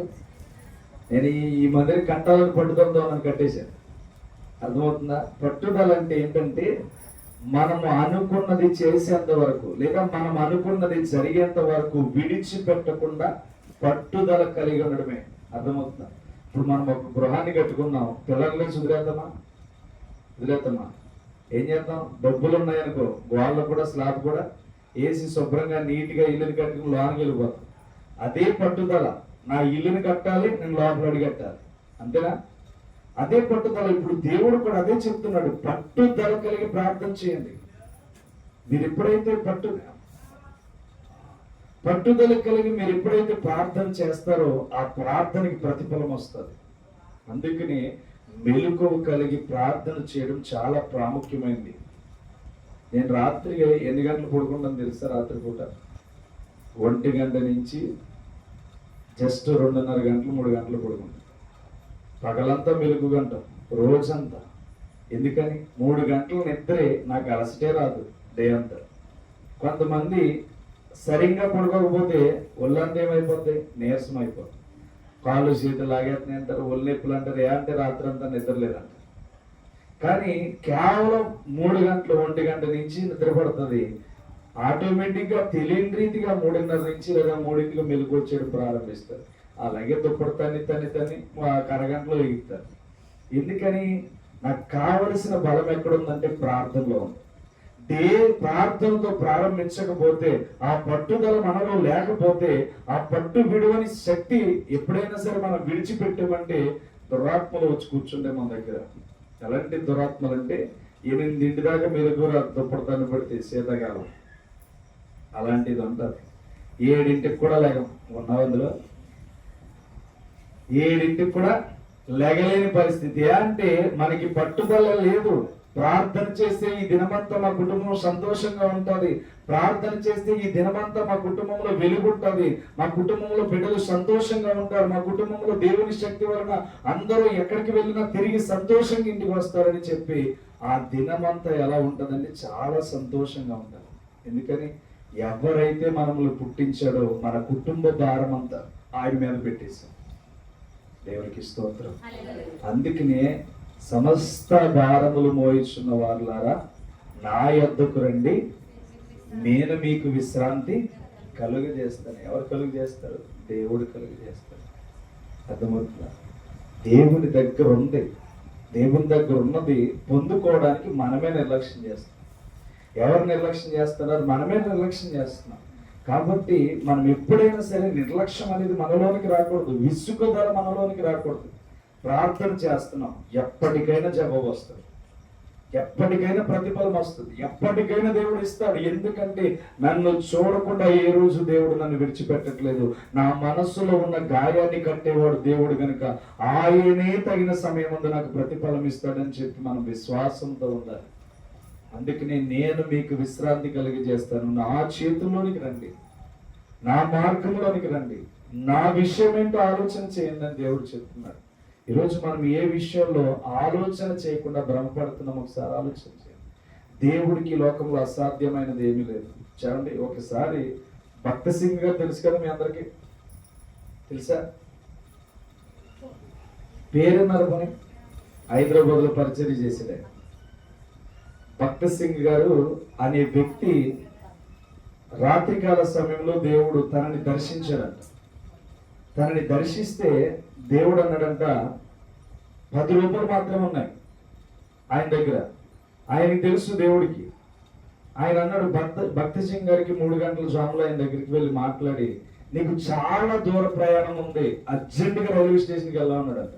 నేను ఈ మందిరి కట్టాలని పట్టుదలతో నన్ను కట్టేశాను. అర్థమవుతుందా? పట్టుదల అంటే ఏంటంటే మనము అనుకున్నది చేసేంత వరకు, లేదా మనం అనుకున్నది జరిగేంత వరకు విడిచిపెట్టకుండా పట్టుదల కలిగి ఉండడమే. అర్థమవుతుందా? ఇప్పుడు మనం ఒక గృహాన్ని కట్టుకున్నాం, పిల్లల్ని వదిలేద్దామా? వదిలేద్దామా? ఏం చేద్దాం? డబ్బులు ఉన్నాయనుకో, గోళ్ళ కూడా స్లాబ్ కూడా వేసి శుభ్రంగా నీట్గా ఇల్లుని కట్టుకుని లోనికి వెళ్ళిపోతాం. అదే పట్టుదల. నా ఇల్లుని కట్టాలి, నేను లోపల అడిగి కట్టాలి, అంతేనా? అదే పట్టుదల. ఇప్పుడు దేవుడు కూడా అదే చెప్తున్నాడు, పట్టుదల కలిగి ప్రార్థన చేయండి. మీరు ఎప్పుడైతే పట్టుదల కలిగి మీరు ఎప్పుడైతే ప్రార్థన చేస్తారో ఆ ప్రార్థనకి ప్రతిఫలం వస్తుంది. అందుకని మెలకువ కలిగి ప్రార్థన చేయడం చాలా ప్రాముఖ్యమైనది. నేను రాత్రి ఎన్ని గంటలు పడుకుంటాను తెలుసా? రాత్రిపూట 1 గంట నుంచి జస్ట్ 2:30 గంటలు 3 గంటలు పడుకుంటాను. పగలంతా మెలుగు గంట, రోజంతా. ఎందుకని? 3 గంటలు నిద్రే నాకు అలసటే రాదు డే అంతా. కొంతమంది సరిగ్గా పడుకోకపోతే ఒళ్ళంతా ఏమైపోద్ది? నీరసం అయిపోద్ది, కాళ్ళు చేతులు లాగేస్తున్నాయి అంటారు, ఒళ్ళు నొప్పులు అంటారు. ఏ అంటే రాత్రి అంతా నిద్రలేదంట. కానీ కేవలం 3 గంటలు 1 గంట నుంచి నిద్ర పడుతుంది. ఆటోమేటిక్గా తెలియని రీతిగా 3:30 నుంచి లేదా 3కి మెలుగు వచ్చేయడం ప్రారంభిస్తారు. అలాగే దుప్పటి తన్ని అరగంటలో ఎగుతారు. ఎందుకని? నాకు కావలసిన బలం ఎక్కడుందంటే ప్రార్థనలో ఉంది. ప్రార్థనతో ప్రారంభించకపోతే, ఆ పట్టుదల మనలో లేకపోతే, ఆ పట్టు విడువని శక్తి ఎప్పుడైనా సరే మనం విడిచిపెట్టామంటే దురాత్మలు వచ్చి కూర్చుంటే మన దగ్గర. ఎలాంటి దురాత్మలు అంటే 8 దాకా మెలుగు దుప్పడతాన్ని పడితే శీతకాలం అలాంటిది ఉంటుంది. 7ంటికి కూడా లేగం ఉన్నావు. అందులో 7ంటికి కూడా లేగలేని పరిస్థితి. అంటే మనకి పట్టుదల లేదు. ప్రార్థన చేస్తే ఈ దినమంతా మా కుటుంబం సంతోషంగా ఉంటుంది, ప్రార్థన చేస్తే ఈ దినమంతా మా కుటుంబంలో వెలుగుంటుంది, మా కుటుంబంలో బిడ్డలు సంతోషంగా ఉంటారు, మా కుటుంబంలో దేవుని శక్తి వలన అందరూ ఎక్కడికి వెళ్ళినా తిరిగి సంతోషంగా ఇంటికి వస్తారని చెప్పి ఆ దినమంతా ఎలా ఉంటుందంటే చాలా సంతోషంగా ఉంటుంది. ఎందుకని? ఎవరైతే మనల్ని పుట్టించాడో మన కుటుంబ భారం అంతా ఆయన మీద పెట్టేశాం. దేవునికి స్తోత్రం. అందుకనే సమస్త భారములు మోయిచున్న వారులారా నా యొద్దకు రండి, నేను మీకు విశ్రాంతి కలుగజేస్తాను. ఎవరు కలుగజేస్తారు? దేవుడు కలుగజేస్తాడు. అర్థమవుతుందా? దేవుని దగ్గర ఉంది. దేవుని దగ్గర ఉన్నది పొందుకోవడానికి మనమే నిర్లక్ష్యం చేస్తాం. ఎవరు నిర్లక్ష్యం చేస్తున్నారు? మనమే నిర్లక్ష్యం చేస్తున్నాం. కాబట్టి మనం ఎప్పుడైనా సరే నిర్లక్ష్యం అనేది మనలోనికి రాకూడదు, విసుగుదల మనలోనికి రాకూడదు. ప్రార్థన చేస్తున్నాం, ఎప్పటికైనా జవాబు వస్తుంది, ఎప్పటికైనా ప్రతిఫలం వస్తుంది, ఎప్పటికైనా దేవుడు ఇస్తాడు. ఎందుకంటే నన్ను చూడకుండా ఏ రోజు దేవుడు నన్ను విడిచిపెట్టట్లేదు. నా మనస్సులో ఉన్న గాయాన్ని కట్టేవాడు దేవుడు కనుక ఆయనే తగిన సమయం ముందు నాకు ప్రతిఫలం ఇస్తాడని చెప్పి మనం విశ్వాసంతో ఉండాలి. అందుకనే నేను మీకు విశ్రాంతి కలిగజేస్తాను. నా చేతుల్లోనికి రండి, నా మార్గంలోనికి రండి, నా విషయం ఏంటో ఆలోచన చేయండి అని దేవుడు చెప్తున్నాడు. ఈరోజు మనం ఏ విషయంలో ఆలోచన చేయకుండా భ్రమపడుతున్నాం ఒకసారి ఆలోచన చేయండి. దేవుడికి లోకంలో అసాధ్యమైనది ఏమీ లేదు. చూడండి, ఒకసారి భక్త సింగ్ గారు తెలుసు కదా, మీ అందరికీ తెలుసా? పేరున్నారు పని హైదరాబాద్లో పరిచయం చేసేది. భక్త సింగ్ గారు అనే వ్యక్తి రాత్రికాల సమయంలో దేవుడు తనని దర్శించాడంట. తనని దర్శిస్తే దేవుడు అన్నాడంట, 10 రూపాయలు మాత్రమే ఉన్నాయి ఆయన దగ్గర. ఆయనకి తెలుసు దేవుడికి. ఆయన అన్నాడు భక్త సింగ్ గారికి 3 గంటల జాములో ఆయన దగ్గరికి వెళ్ళి మాట్లాడి, నీకు చాలా దూర ప్రయాణం ఉంది, అర్జెంటుగా రైల్వే స్టేషన్కి వెళ్ళమన్నాడంట.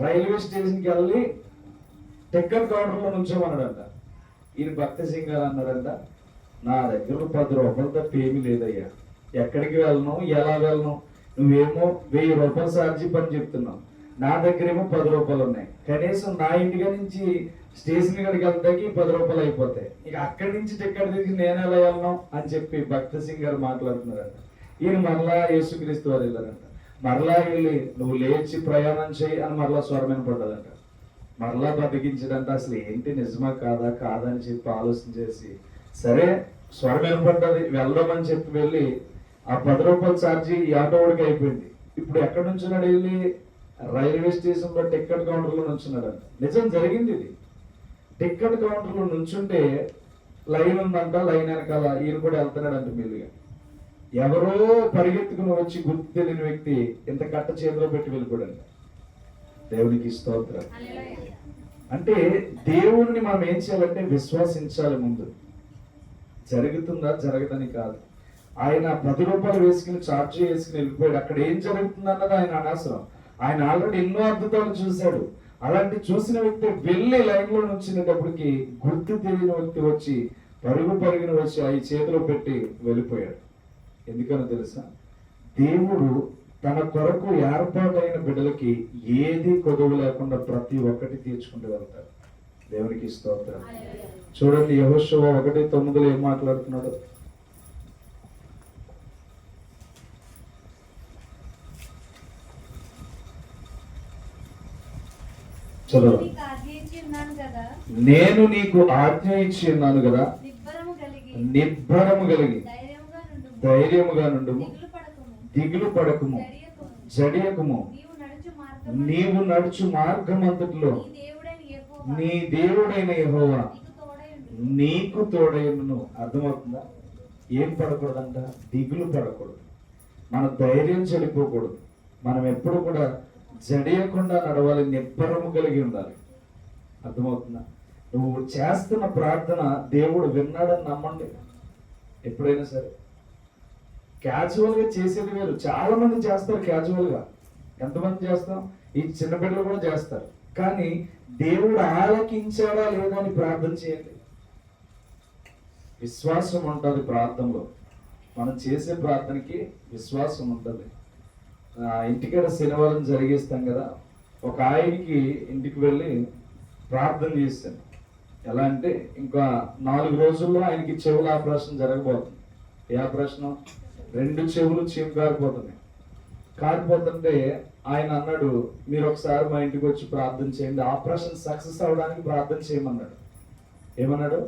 రైల్వే స్టేషన్కి వెళ్ళి టికెట్ కౌంటర్లో నుంచోమన్నాడంట. ఈయన భక్త సింగ్ గారు అన్నాడంట, నా దగ్గర 10 రూపాయలు తప్ప ఏమీ లేదయ్యా, ఎక్కడికి వెళ్ళను, ఎలా వెళ్ళను, నువ్వేమో 1000 రూపాయలు ఛార్జీ పని చెప్తున్నావు, నా దగ్గరేమో 10 రూపాయలు ఉన్నాయి, కనీసం నా ఇంటికి నుంచి స్టేషన్ కాడికి వెళ్తాకి 10 రూపాయలు అయిపోతాయి, ఇక అక్కడి నుంచి టికెట్ తీసి నేను ఎలా వెళ్ళను అని చెప్పి భక్త సింగ్ గారు మాట్లాడుతున్నారంట. ఈయన మరలా యేసుక్రీస్తు వారు వెళ్ళారంట. మరలా వెళ్ళి నువ్వు లేచి ప్రయాణం చేయి అని మరలా స్వరమైన పడ్డదంట. మరలా బతికించడంట. అసలు ఏంటి, నిజమా కాదా కాదని చెప్పి ఆలోచన చేసి సరే స్వరం వినపడ్డది, వెళ్దామని చెప్పి వెళ్ళి ఆ 10 రూపాయల ఛార్జీ ఈ ఆటోడికి అయిపోయింది. ఇప్పుడు ఎక్కడి నుంచున్నాడు, వెళ్ళి రైల్వే స్టేషన్ లో టికెట్ కౌంటర్లో నుంచున్నాడంట. నిజం జరిగింది ఇది. టికెట్ కౌంటర్లో నుంచుంటే లైన్ ఉందంట, లైన్ వెనకాల ఈయన కూడా వెళ్తున్నాడంట మీరుగా. ఎవరో పరిగెత్తుకుని వచ్చి గుర్తు తెలియని వ్యక్తి ఇంత కట్ట చేతిలో పెట్టి వెళ్ళిపోయాడంట. దేవునికి స్తోత్రం. అంటే దేవుడిని మనం ఏం చేయాలంటే విశ్వాసించాలి. ముందు జరుగుతుందా జరగదని కాదు. ఆయన 10 రూపాయలు వేసుకుని ఛార్జీ వేసుకుని వెళ్ళిపోయాడు. అక్కడ ఏం జరుగుతుంది అన్నది ఆయన అనవసరం. ఆయన ఆల్రెడీ ఎన్నో అద్భుతాలు చూశాడు. అలాంటి చూసిన వ్యక్తి వెళ్ళి లైన్ లో నుంచినప్పటికి గుర్తు తెలియని వ్యక్తి వచ్చి పరుగున వచ్చి ఆ చేతిలో పెట్టి వెళ్ళిపోయాడు. ఎందుకనో తెలుసా, దేవుడు తన కొరకు ఏర్పాటైన బిడ్డలకి ఏది కొదువు లేకుండా ప్రతి ఒక్కటి తీర్చుకుంటూ వెళ్తాడు. దేవునికి స్తోత్రం. చూడండి యెహోషువ 1:9 ఏం మాట్లాడుతున్నాడు. చదువు. నేను నీకు ఆజ్ఞ ఇచ్చి ఉన్నాను కదా, నిబ్బరము కలిగి ధైర్యముగా నుండుము, దిగులు పడకుము, జడియకుము. నీవు నడుచు మార్గమంతటిలో నీ దేవుడైన యెహోవా నీకు తోడైనను. అర్థమవుతుందా? ఏం పడకూడదంట, దిగులు పడకూడదు, మన ధైర్యం చెడిపోకూడదు, మనం ఎప్పుడు కూడా జడియకుండా నడవాలి, నిబ్బరము కలిగి ఉండాలి. అర్థమవుతుందా? నువ్వు చేస్తున్న ప్రార్థన దేవుడు విన్నాడని నమ్మండి. ఎప్పుడైనా సరే క్యాజువల్ గా చేసేది వేరు. చాలా మంది చేస్తారు క్యాజువల్ గా. ఎంతమంది చేస్తాం? ఈ చిన్న బిడ్డలు కూడా చేస్తారు. కానీ దేవుడు ఆలకించాడా లేదా అని ప్రార్థన చేయండి. విశ్వాసం ఉంటుంది ప్రార్థనలో. మనం చేసే ప్రార్థనకి విశ్వాసం ఉంటుంది. ఇంటికాడ శనివారం జరిగిస్తాం కదా, ఒక ఆయనకి ఇంటికి వెళ్ళి ప్రార్థన చేస్తాను. ఎలా అంటే ఇంకా 4 రోజుల్లో ఆయనకి చెవుల ఆపరేషన్ జరగబోతుంది. ఏ ఆపరేషన్? 2 చెవులు చీము కారిపోతుంటే ఆయన అన్నాడు, మీరు ఒకసారి మా ఇంటికి వచ్చి ప్రార్థన చేయండి, ఆపరేషన్ సక్సెస్ అవడానికి ప్రార్థన చేయమన్నాడు. ఏమన్నాడు?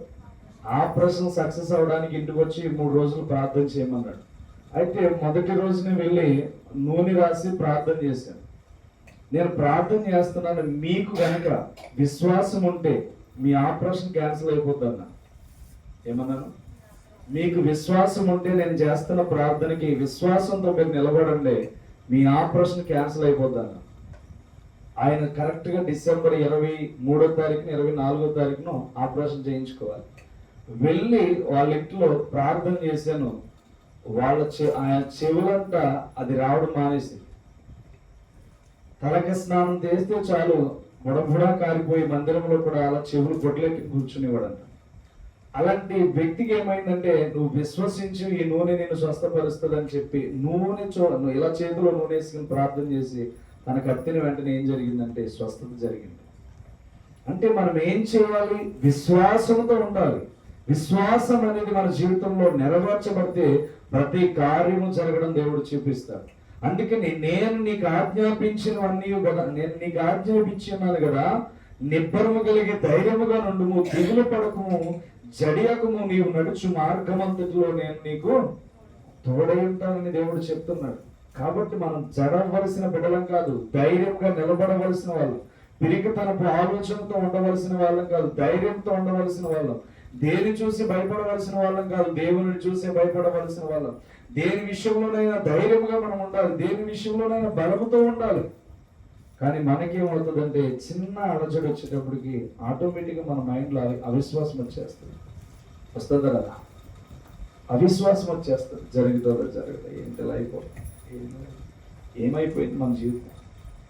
ఆపరేషన్ సక్సెస్ అవడానికి ఇంటికి వచ్చి 3 రోజులు ప్రార్థన చేయమన్నాడు. అయితే మొదటి రోజునే వెళ్ళి నూనె రాసి ప్రార్థన చేశాను. నేను ప్రార్థన చేస్తున్నాను, మీకు కనుక విశ్వాసం ఉంటే మీ ఆపరేషన్ క్యాన్సిల్ అయిపోద్ది అన్నా. ఏమన్నాను? మీకు విశ్వాసం ఉంటే నేను చేస్తున్న ప్రార్థనకి విశ్వాసంతో మీరు నిలబడండి, మీ ఆపరేషన్ క్యాన్సిల్ అయిపోద్ది అన్న. ఆయన కరెక్ట్ గా డిసెంబర్ 23వ తారీఖున 24వ తారీఖున ఆపరేషన్ చేయించుకోవాలి. వెళ్ళి వాళ్ళ ఇంట్లో ప్రార్థన చేశాను. ఆయన చెవులంతా అది రావడం మానేసి, తలకి స్నానం చేస్తే చాలు బుడబుడా కారిపోయి మందిరంలో కూడా అలా చెవులు గొడ్లెక్కి కూర్చునేవాడంట. అలాంటి వ్యక్తికి ఏమైందంటే, నువ్వు విశ్వసించి ఈ నూనె నేను స్వస్థపరుస్తుంది అని చెప్పి నువ్వు ఇలా చేతిలో నూనె వేసుకుని ప్రార్థన చేసి తన కత్తిని వెంటనే ఏం జరిగిందంటే స్వస్థత జరిగింది. అంటే మనం ఏం చేయాలి? విశ్వాసంతో ఉండాలి. విశ్వాసం అనేది మన జీవితంలో నెరవేర్చబడితే ప్రతి కార్యము జరగడం దేవుడు చూపిస్తాడు. అందుకని నేను నీకు ఆజ్ఞాపించినవన్నీ కదా, నేను నీకు ఆజ్ఞాపించున్నాను కదా, నిబ్బరము కలిగి ధైర్యముగా నుండుము, దిగులు పడకము, జడియకము, నీవు నడుచు మార్గమంతటిలో నేను నీకు తోడై ఉంటానని దేవుడు చెప్తున్నాడు. కాబట్టి మనం జడవలసిన బిడ్డలం కాదు, ధైర్యంగా నిలబడవలసిన వాళ్ళం. పిరికితనపు ఆలోచనతో ఉండవలసిన వాళ్ళం కాదు, ధైర్యంతో ఉండవలసిన వాళ్ళం. దేని చూసి భయపడవలసిన వాళ్ళం కాదు, దేవుని చూసి భయపడవలసిన వాళ్ళం. దేని విషయంలోనైనా ధైర్యంగా మనం ఉండాలి, దేని విషయంలోనైనా బలముతో ఉండాలి. కానీ మనకేమవుతుందంటే, చిన్న అలజడి వచ్చేటప్పటికి ఆటోమేటిక్గా మన మైండ్లో అవిశ్వాసం వచ్చేస్తుంది. వస్తుందా కదా? అవిశ్వాసం వచ్చేస్తుంది. జరుగుతుందో జరుగుతుందో ఏంటి లైఫ్, ఏమైపోయింది మన జీవితం,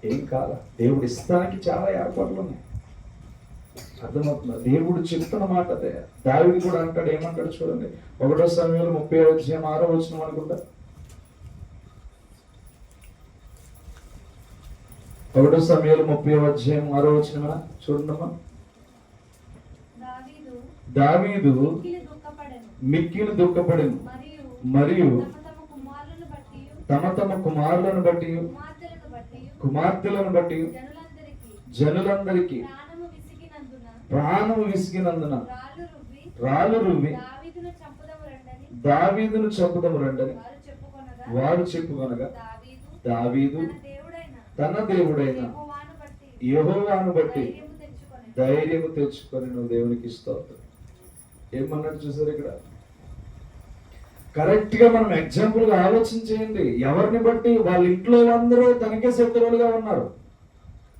ఏం కాల. దేవుడు ఇస్తానికి చాలా ఏర్పాట్లు ఉన్నాయి. అర్థమవుతుందా? దేవుడు చెప్తున్న మాట అదే. దావీదు కూడా అంటాడు, ఏమంటాడు చూడండి, 1 సమూయేలు 30:6 అనుకుంటా. 1 సమూయేలు 30:6 చూడండమ్మా. దావీదు మిక్కిలి దుఃఖపడెను మరియు తమ తమ కుమారులను బట్టి కుమార్తెలను బట్టి జనులందరికీ ప్రాణము విసిగినందున రాళ్ళు రువ్వి దావీదును చంపుదము రండని వారు చెప్పుకొనగా దావీదు తన దేవుడైన యెహోవాను బట్టి ధైర్యము తెచ్చుకొని నువ్వు దేవునికి స్తోత్రం. ఏమన్నట్టు చూసారు ఇక్కడ? కరెక్ట్ గా మనం ఎగ్జాంపుల్ గా ఆలోచన చేయండి. ఎవరిని బట్టి? వాళ్ళ ఇంట్లో అందరూ తనకే శత్రువులుగా ఉన్నారు.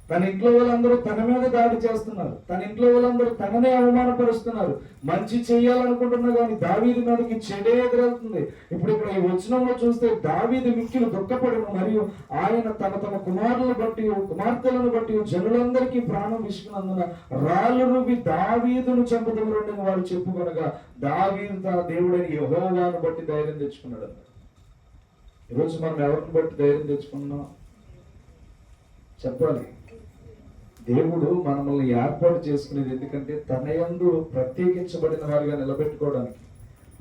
తన ఇంట్లో వాళ్ళందరూ తన మీద దాడి చేస్తున్నారు. తన ఇంట్లో వాళ్ళందరూ తననే అవమానపరుస్తున్నారు. మంచి చేయాలనుకుంటున్నా కానీ దావీదు మీదకి చెడే ఎదురవుతుంది. ఇప్పుడు ఇక్కడ ఈ వచనంలో చూస్తే దావీదు మిక్కిలి దుఃఖపడును మరియు ఆయన తమ తమ కుమారులను బట్టి కుమార్తెలను బట్టి జనులందరికీ ప్రాణం విసుకున్నందున రాళ్ళు రువ్వి దావీదును చంపుదము రండని వారు చెప్పుకొనగా దావీదు తన దేవుడైన యెహోవాను బట్టి ధైర్యం తెచ్చుకున్నాడు అన్నారు. ఈరోజు మనం ఎవరిని బట్టి ధైర్యం తెచ్చుకున్నాం చెప్పాలి. దేవుడు మనల్ని ఏర్పాటు చేసుకునేది ఎందుకంటే తన యందు ప్రత్యేకించబడిన వారిగా నిలబెట్టుకోవడానికి.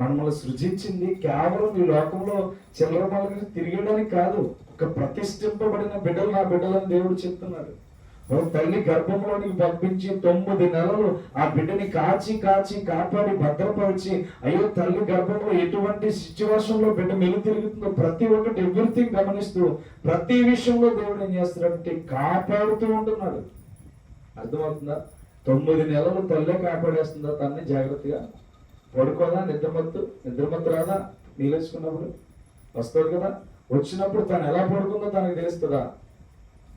మనల్ని సృజించింది కేవలం ఈ లోకంలో చిల్లరమల్లగా తిరగడానికి కాదు. ఒక ప్రతిష్ఠింపబడిన బిడ్డలు నా బిడ్డలని దేవుడు చెప్తున్నాడు. తల్లి గర్భంలోనికి పంపించి 9 నెలలు ఆ బిడ్డని కాచి కాచి కాపాడి భద్రపరిచి, అయ్యో తల్లి గర్భంలో ఎటువంటి సిచ్యువేషన్ లో బిడ్డ మెలు తిరుగుతుందో ప్రతి ఒక్కటి ఎవ్రీథింగ్ గమనిస్తూ ప్రతి విషయంలో దేవుడు ఏం చేస్తున్నాడంటే కాపాడుతూ ఉంటున్నాడు. అర్థమవుతుందా? 9 నెలలు తల్లే కాపాడేస్తుందా తన్ని జాగ్రత్తగా? పడుకోదా? నిద్రమత్తు రాదా? నీళ్ళేసుకున్నప్పుడు వస్తాడు కదా, వచ్చినప్పుడు తను ఎలా పడుకుందో తనకు తెలుస్తుందా?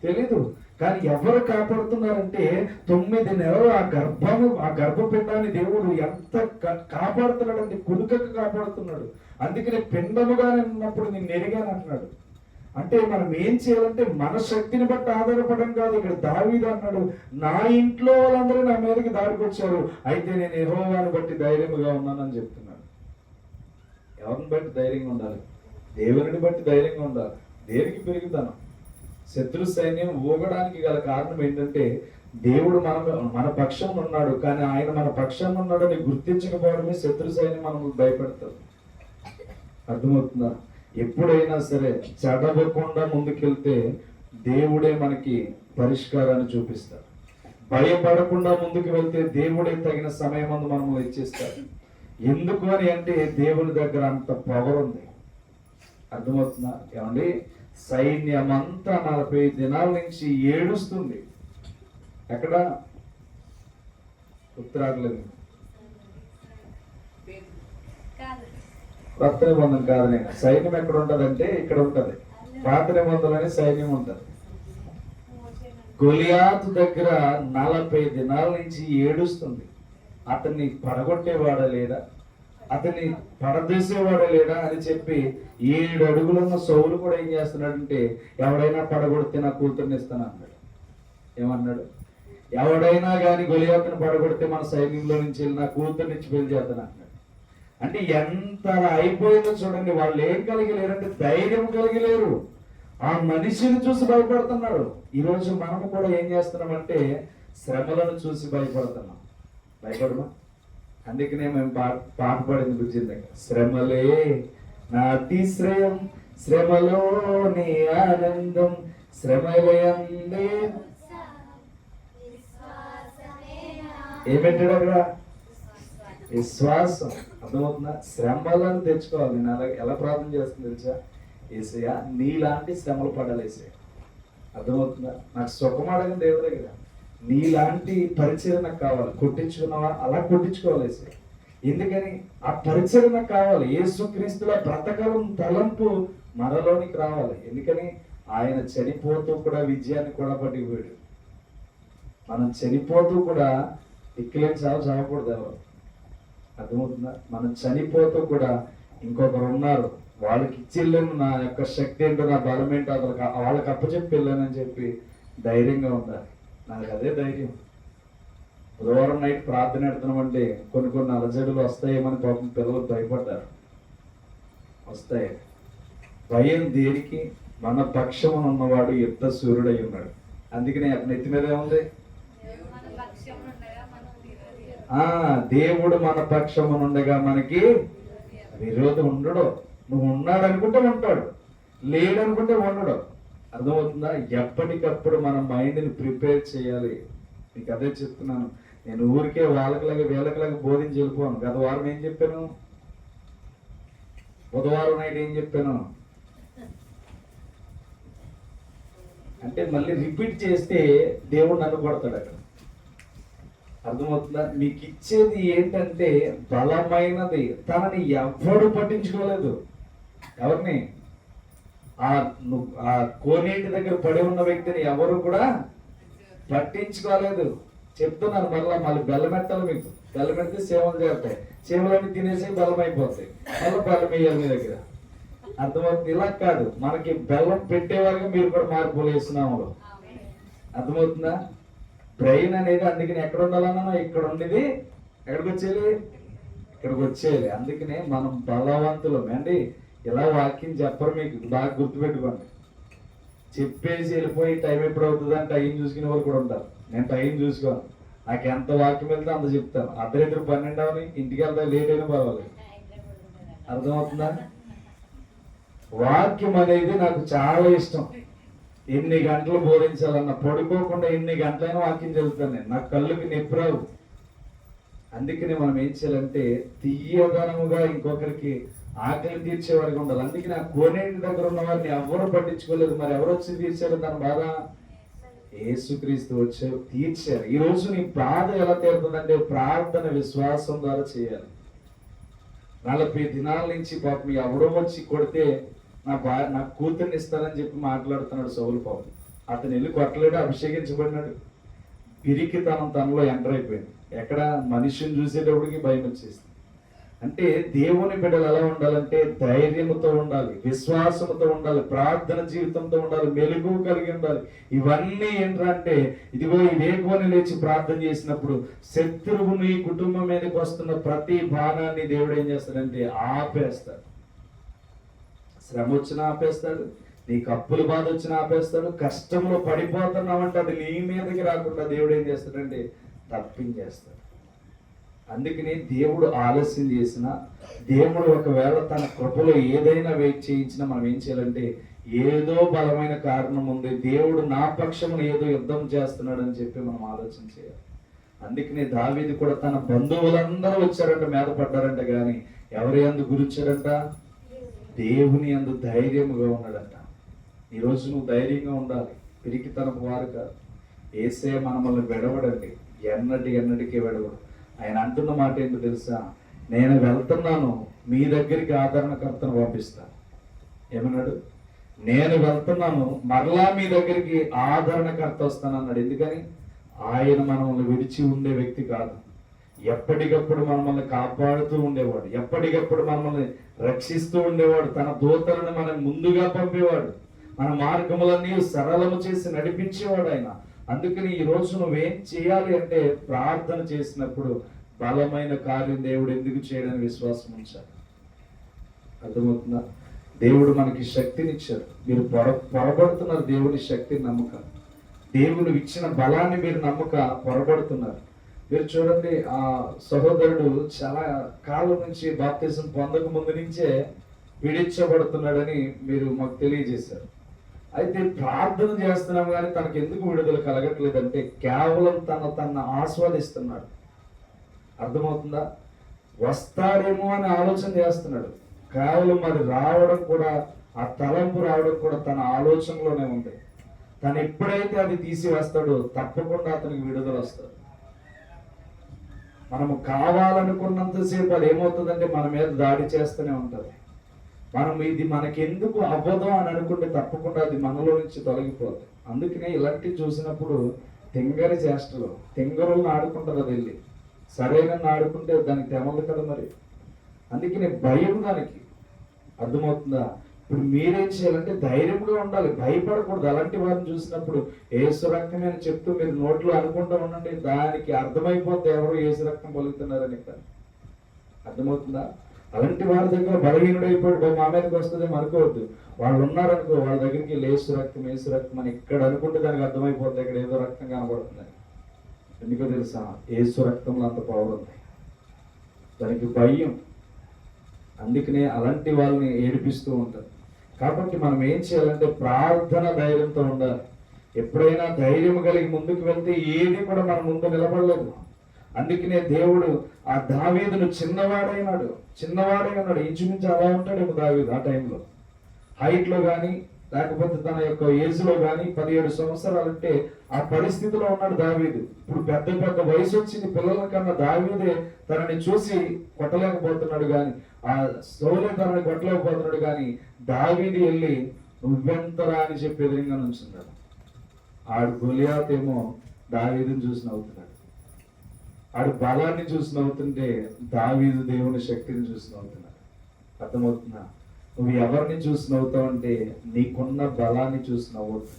తెలీదు. కానీ ఎవరు కాపాడుతున్నారంటే 9 నెలలు ఆ గర్భపిండాన్ని దేవుడు ఎంత కాపాడుతున్నాడంటే కునుకకు కాపాడుతున్నాడు. అందుకనే పిండముగానే ఉన్నప్పుడు నేను ఎరిగాను అంటున్నాడు. అంటే మనం ఏం చేయాలంటే మన శక్తిని బట్టి ఆధారపడడం కాదు. ఇక్కడ దావీదు అన్నాడు, నా ఇంట్లో వాళ్ళందరూ నా మీదకి దాడికి వచ్చారు, అయితే నేను యెహోవాను బట్టి ధైర్యంగా ఉన్నానని చెప్తున్నాడు. ఎవరిని బట్టి ధైర్యంగా ఉండాలి? దేవుని బట్టి ధైర్యంగా ఉండాలి. దేనికి పెరుగుతాను? శత్రు సైన్యం ఊగడానికి గల కారణం ఏంటంటే దేవుడు మన పక్షంలో ఉన్నాడు, కానీ ఆయన మన పక్షంలో ఉన్నాడని గుర్తించకపోవడమే శత్రు సైన్యం మనకు భయపెడతారు. అర్థమవుతుందా? ఎప్పుడైనా సరే చెడవకుండా ముందుకెళ్తే దేవుడే మనకి పరిష్కారాన్ని చూపిస్తాడు. భయపడకుండా ముందుకు వెళ్తే దేవుడే తగిన సమయం ముందు మనము ఇచ్చేస్తాడు. ఎందుకు అని అంటే దేవుని దగ్గర అంత పవర్ ఉంది. అర్థమవుతుందా? ఏమండి, సైన్యమంతా 40 దినాల నుంచి ఏడుస్తుంది. ఎక్కడ ఉత్తరాడలేదు. కొత్త నిబంధన కాదనే సైన్యం ఎక్కడ ఉంటదంటే ఇక్కడ ఉంటది. పాత నిబంధనలోనే సైన్యం ఉంటది. గొలియాతు దగ్గర 40 దినాల నుంచి ఏడుస్తుంది. అతన్ని పడగొట్టేవాడా లేడా, అతన్ని పడదీసేవాడా లేడా అని చెప్పి 7 అడుగులున్న సౌలు కూడా ఏం చేస్తున్నాడంటే ఎవడైనా పడగొడితే నా కూతుర్ని ఇస్తాను అన్నాడు. ఏమన్నాడు? ఎవడైనా కానీ గొలియాతుని పడగొడితే మన సైన్యంలో నుంచి వెళ్ళి నా కూతుర్ని ఇచ్చి పెళ్లి చేస్తాను అన్నాడు. అంటే ఎంత అయిపోయిందో చూడండి. వాళ్ళు ఏం కలిగలేరంటే ధైర్యం కలిగలేరు. ఆ మనిషిని చూసి భయపడుతున్నారు. ఈరోజు మనము కూడా ఏం చేస్తున్నామంటే శ్రమలను చూసి భయపడుతున్నాం. భయపడమా? అందుకనే మేము పాట పాడింది బుజ్జిన దగ్గర, శ్రమలే నా అతిశ్రయం, శ్రమలోని ఆనందం, శ్రమలే అందే. ఏమెట్టాడు అక్కడ? విశ్వాసం. అర్థమవుతుందా? శ్రమలను తెచ్చుకోవాలి. నేను అలా ఎలా ప్రార్థన చేస్తుంది తెలుసా? ఏసయ్యా నీలాంటి శ్రమలు పడాలేసే. అర్థమవుతుందా? నాకు సుఖం అడగని దేవుడి దగ్గర నీలాంటి పరిచయం నాకు కావాలి. కొట్టించుకున్నావా? అలా కొట్టించుకోవాలి ఏసే. ఎందుకని? ఆ పరిచయం నాకు కావాలి. యేసుక్రీస్తుల బ్రతకలం తలంపు మనలోనికి రావాలి. ఎందుకని? ఆయన చనిపోతూ కూడా విజయాన్ని కూడా పట్టిపోయాడు. మనం చనిపోతూ కూడా ఎక్కిలేని చావు చావకూడదు ఎవరు. అర్థమవుతుందా? మనం చనిపోతూ కూడా ఇంకొకరు ఉన్నారు, వాళ్ళకి ఇచ్చి వెళ్ళాను, నా యొక్క శక్తి ఏంటో నా బలం ఏంటో అతనికి వాళ్ళకి అప్పచెప్పి వెళ్ళానని చెప్పి ధైర్యంగా ఉండాలి. నాకు అదే ధైర్యం. బుధవారం నైట్ ప్రార్థన పెడుతున్నామంటే కొన్ని అలజడులు వస్తాయేమని పాపం పిల్లలు భయపడ్డారు. వస్తాయి. భయం దేనికి? మన పక్షమున ఉన్నవాడు యుద్ధ సూర్యుడై ఉన్నాడు. అందుకనే అతని ఎత్తి మీద ఏముంది? దేవుడు మన పక్షమునుండగా మనకి విరోధం ఉండడు. నువ్వు ఉన్నాడు అనుకుంటే ఉంటాడు, లేడు అనుకుంటే ఉండడు. అర్థమవుతుందా? ఎప్పటికప్పుడు మన మైండ్ని ప్రిపేర్ చేయాలి. నీకు అదే చెప్తున్నాను. నేను ఊరికే వాళ్ళకిలాగా వీళ్ళకిలాగా బోధించి వెళ్ళిపోను. గత వారం ఏం చెప్పాను? బుధవారం నైట్ ఏం చెప్పాను అంటే మళ్ళీ రిపీట్ చేస్తే దేవుడు నన్ను కొడతాడు అక్కడ. అర్థమవుతుందా? మీకు ఇచ్చేది ఏంటంటే బలమైనది. తనని ఎవ్వడు పట్టించుకోలేదు. ఎవరిని? ఆ కోనేటి దగ్గర పడి ఉన్న వ్యక్తిని ఎవరు కూడా పట్టించుకోలేదు. చెప్తున్నాను మళ్ళీ బెల్లం పెట్టాలి. మీకు బెల్లం పెడితే సేవలు చేస్తాయి, సేవలన్నీ తినేసి బెల్లం అయిపోతాయి, మళ్ళీ బెల్లం వేయాలి మీ దగ్గర. అర్థమవుతుంది? ఇలా కాదు, మనకి బెల్లం పెట్టే వరకు మీరు కూడా మార్పులు వేస్తున్నాము. అర్థమవుతుందా? బ్రెయిన్ అనేది అందుకని ఎక్కడ ఉండాలన్నా ఇక్కడ ఉండేది ఎక్కడికి వచ్చేయాలి, ఇక్కడికి వచ్చేయాలి. అందుకనే మనం బలవంతులం అండి. ఇలా వాక్యం చెప్పరు, మీకు బాగా గుర్తుపెట్టుకోండి. చెప్పేసి వెళ్ళిపోయి టైం ఎప్పుడు అవుతుంది అని టైం చూసుకునే వాళ్ళు కూడా ఉంటారు. నేను టైం చూసుకోను, నాకు ఎంత వాక్యం వెళ్తే అంత చెప్తాను. అర్ధరాత్రి 12 అవని ఇంటికి వెళ్తా, లేట్ అయినా పర్వాలేదు. అర్థమవుతుందా? వాక్యం అనేది నాకు చాలా ఇష్టం. ఎన్ని గంటలు బోధించాలన్నా పడుకోకుండా ఎన్ని గంటలైనా వాక్యం చదువుతాను నేను. నాకు కళ్ళుకి నొప్పి రావు. అందుకని మనం ఏం చేయాలంటే తీయదనముగా ఇంకొకరికి ఆకలి తీర్చే వారికి ఉండాలి. అందుకే నా కోనేటి దగ్గర ఉన్న వారిని ఎవరు పట్టించుకోలేదు. మరి ఎవరు వచ్చి తీర్చారు దాని బాధ? యేసుక్రీస్తు వచ్చి తీర్చారు. ఈ రోజు నీ బాధ ఎలా తీరుతుందంటే ప్రార్థన విశ్వాసం ద్వారా చేయాలి. 40 దినాల నుంచి పాపం ఎవడో వచ్చి కొడితే నా కూతుర్ని ఇస్తానని చెప్పి మాట్లాడుతున్నాడు సౌలు. పాపం అతను వెళ్ళి కొట్టలేడు, అభిషేకించబడినాడు. పిరికితనం తనలో ఎంటర్ అయిపోయింది. ఎక్కడ? మనిషిని చూసేటప్పటికి భయం వచ్చేసింది. అంటే దేవుని బిడ్డలు ఎలా ఉండాలంటే ధైర్యంతో ఉండాలి, విశ్వాసంతో ఉండాలి, ప్రార్థన జీవితంతో ఉండాలి, మెలుగు కలిగి ఉండాలి. ఇవన్నీ ఏంటంటే ఇదిగో ఇదేకోని లేచి ప్రార్థన చేసినప్పుడు శత్రువు నీ కుటుంబం మీదకి వస్తున్న ప్రతి బాణాన్ని దేవుడు ఏం చేస్తాడంటే ఆపేస్తాడు. శ్రమ వచ్చినా ఆపేస్తాడు, నీకు అప్పుల బాధ వచ్చినా ఆపేస్తాడు, కష్టంలో పడిపోతున్నావంటే అది నీ మీదకి రాకుండా దేవుడు ఏం చేస్తాడంటే తప్పించేస్తాడు. అందుకని దేవుడు ఆలస్యం చేసిన, దేవుడు ఒకవేళ తన కృపలో ఏదైనా వెయిట్ చేయించినా మనం ఏం చేయాలంటే ఏదో బలమైన కారణం ఉంది, దేవుడు నా పక్షమున ఏదో యుద్ధం చేస్తున్నాడు అని చెప్పి మనం ఆలోచన చేయాలి. అందుకని దావీదు కూడా తన బంధువులందరూ వచ్చారంట, మీద పడ్డారంట, కానీ ఎవరి యందు గురించారంట? దేవుని యందు ధైర్యముగా ఉన్నాడంట. ఈరోజు నువ్వు ధైర్యంగా ఉండాలి, పిరికితనపు వారు కాదు. యేసే మనల్ని విడవడండి, ఎన్నటికీ విడవడు. ఆయన అంటున్న మాట ఏంటో తెలుసా? నేను వెళ్తున్నాను, మీ దగ్గరికి ఆదరణకర్తను పంపిస్తాను. ఏమన్నాడు? నేను వెళ్తున్నాను, మరలా మీ దగ్గరికి ఆదరణకర్త వస్తాను అన్నాడు. ఎందుకని? ఆయన మనల్ని విడిచి ఉండే వ్యక్తి కాదు. ఎప్పటికప్పుడు మనల్ని కాపాడుతూ ఉండేవాడు, ఎప్పటికప్పుడు మనల్ని రక్షిస్తూ ఉండేవాడు. తన దూతలను మనం ముందుగా పంపేవాడు, మన మార్గములన్నీ సరళము చేసి నడిపించేవాడు ఆయన. అందుకని ఈ రోజు నువ్వేం చేయాలి అంటే ప్రార్థన చేసినప్పుడు బలమైన కార్యం దేవుడు ఎందుకు చేయడని విశ్వాసం ఉంచాలి. అర్థమవుతుందా? దేవుడు మనకి శక్తినిచ్చారు. మీరు పొరబడుతున్నారు దేవుని శక్తిని నమ్మక, దేవుడు ఇచ్చిన బలాన్ని మీరు నమ్మక పొరబడుతున్నారు. మీరు చూడండి, ఆ సహోదరుడు చాలా కాలం నుంచి బాప్తిజం పొందక ముందు నుంచే విడిచబడుతున్నాడని మీరు మాకు తెలియజేశారు. అయితే ప్రార్థన చేస్తున్నాం కానీ తనకు ఎందుకు విడుదల కలగట్లేదంటే కేవలం తన ఆస్వాదిస్తున్నాడు. అర్థమవుతుందా? వస్తాడేమో అని ఆలోచన చేస్తున్నాడు. కేవలం అది రావడం కూడా, ఆ తలంపు రావడం కూడా తన ఆలోచనలోనే ఉంది. తను ఎప్పుడైతే అది తీసివేస్తాడో తప్పకుండా అతనికి విడుదల వస్తుంది. మనము కావాలనుకున్నంతసేపు అది ఏమవుతుందంటే మన మీద దాడి చేస్తూనే ఉంటుంది. మనం ఇది మనకెందుకు అవ్వదు అని అనుకుంటే తప్పకుండా అది మనలో నుంచి తొలగిపోతుంది. అందుకనే ఇలాంటివి చూసినప్పుడు తింగరి చేష్టలు, తింగరులను ఆడుకుంటారు. అది వెళ్ళి సరైన ఆడుకుంటే దానికి తెమదు కదా మరి. అందుకనే భయం, దానికి అర్థమవుతుందా? ఇప్పుడు మీరేం చేయాలంటే ధైర్యంగా ఉండాలి, భయపడకూడదు. అలాంటి వారిని చూసినప్పుడు ఏసు రక్తమే అని చెప్తూ మీరు నోట్లో అనుకుంటూ ఉండండి, దానికి అర్థమైపోతే ఎవరు ఏసు రక్తం పలుకుతున్నారని. ఇక్కడ అర్థమవుతుందా? అలాంటి వారి దగ్గర బలహీనుడైపోయి మా మీదకి వస్తుంది అనుకోవద్దు. వాళ్ళు ఉన్నారనుకో, వాళ్ళ దగ్గరికి ఏసు రక్తం ఏసు రక్తం అని ఇక్కడ అనుకుంటే దానికి అర్థమైపోతుంది ఇక్కడ ఏదో రక్తం కనబడుతుంది. ఎందుకో తెలుసా? ఏసు రక్తంలో అంత పవర్ ఉంది. దానికి భయం, అందుకనే అలాంటి వాళ్ళని ఏడిపిస్తూ ఉంటారు. కాబట్టి మనం ఏం చేయాలంటే ప్రార్థన ధైర్యంతో ఉండాలి. ఎప్పుడైనా ధైర్యం కలిగి ముందుకు వెళ్తే ఏది కూడా మన ముందు నిలబడలేదు. అందుకనే దేవుడు ఆ దావీదును చిన్నవాడైనాడు. ఇంచుమించు అలా ఉంటాడేమో దావీదు ఆ టైంలో, హైట్ లో కానీ లేకపోతే తన యొక్క ఏజ్ లో కానీ 17 సంవత్సరాలంటే ఆ పరిస్థితిలో ఉన్నాడు దావీదు. ఇప్పుడు పెద్ద వయసు వచ్చింది పిల్లల కన్నా దావీదే తనని చూసి కొట్టలేకపోతున్నాడు కానీ, ఆ సౌలే తనని కొట్టలేకపోతున్నాడు కానీ దావీదు వెళ్ళి నువ్వెంతరా అని చెప్పి ఎదురుగా నుంచున్నాడు. ఆడు గొలియాత్ ఏమో దావీదుని చూసి నవ్వుతున్నాడు. ఆడు బలాన్ని చూసి నవ్వుతుంటే దావీదు దేవుని శక్తిని చూసి నవ్వుతున్నాడు. అర్థమవుతుందా? నువ్వు ఎవరిని చూసి నవ్వుతావంటే నీకున్న బలాన్ని చూసి నవ్వద్దు,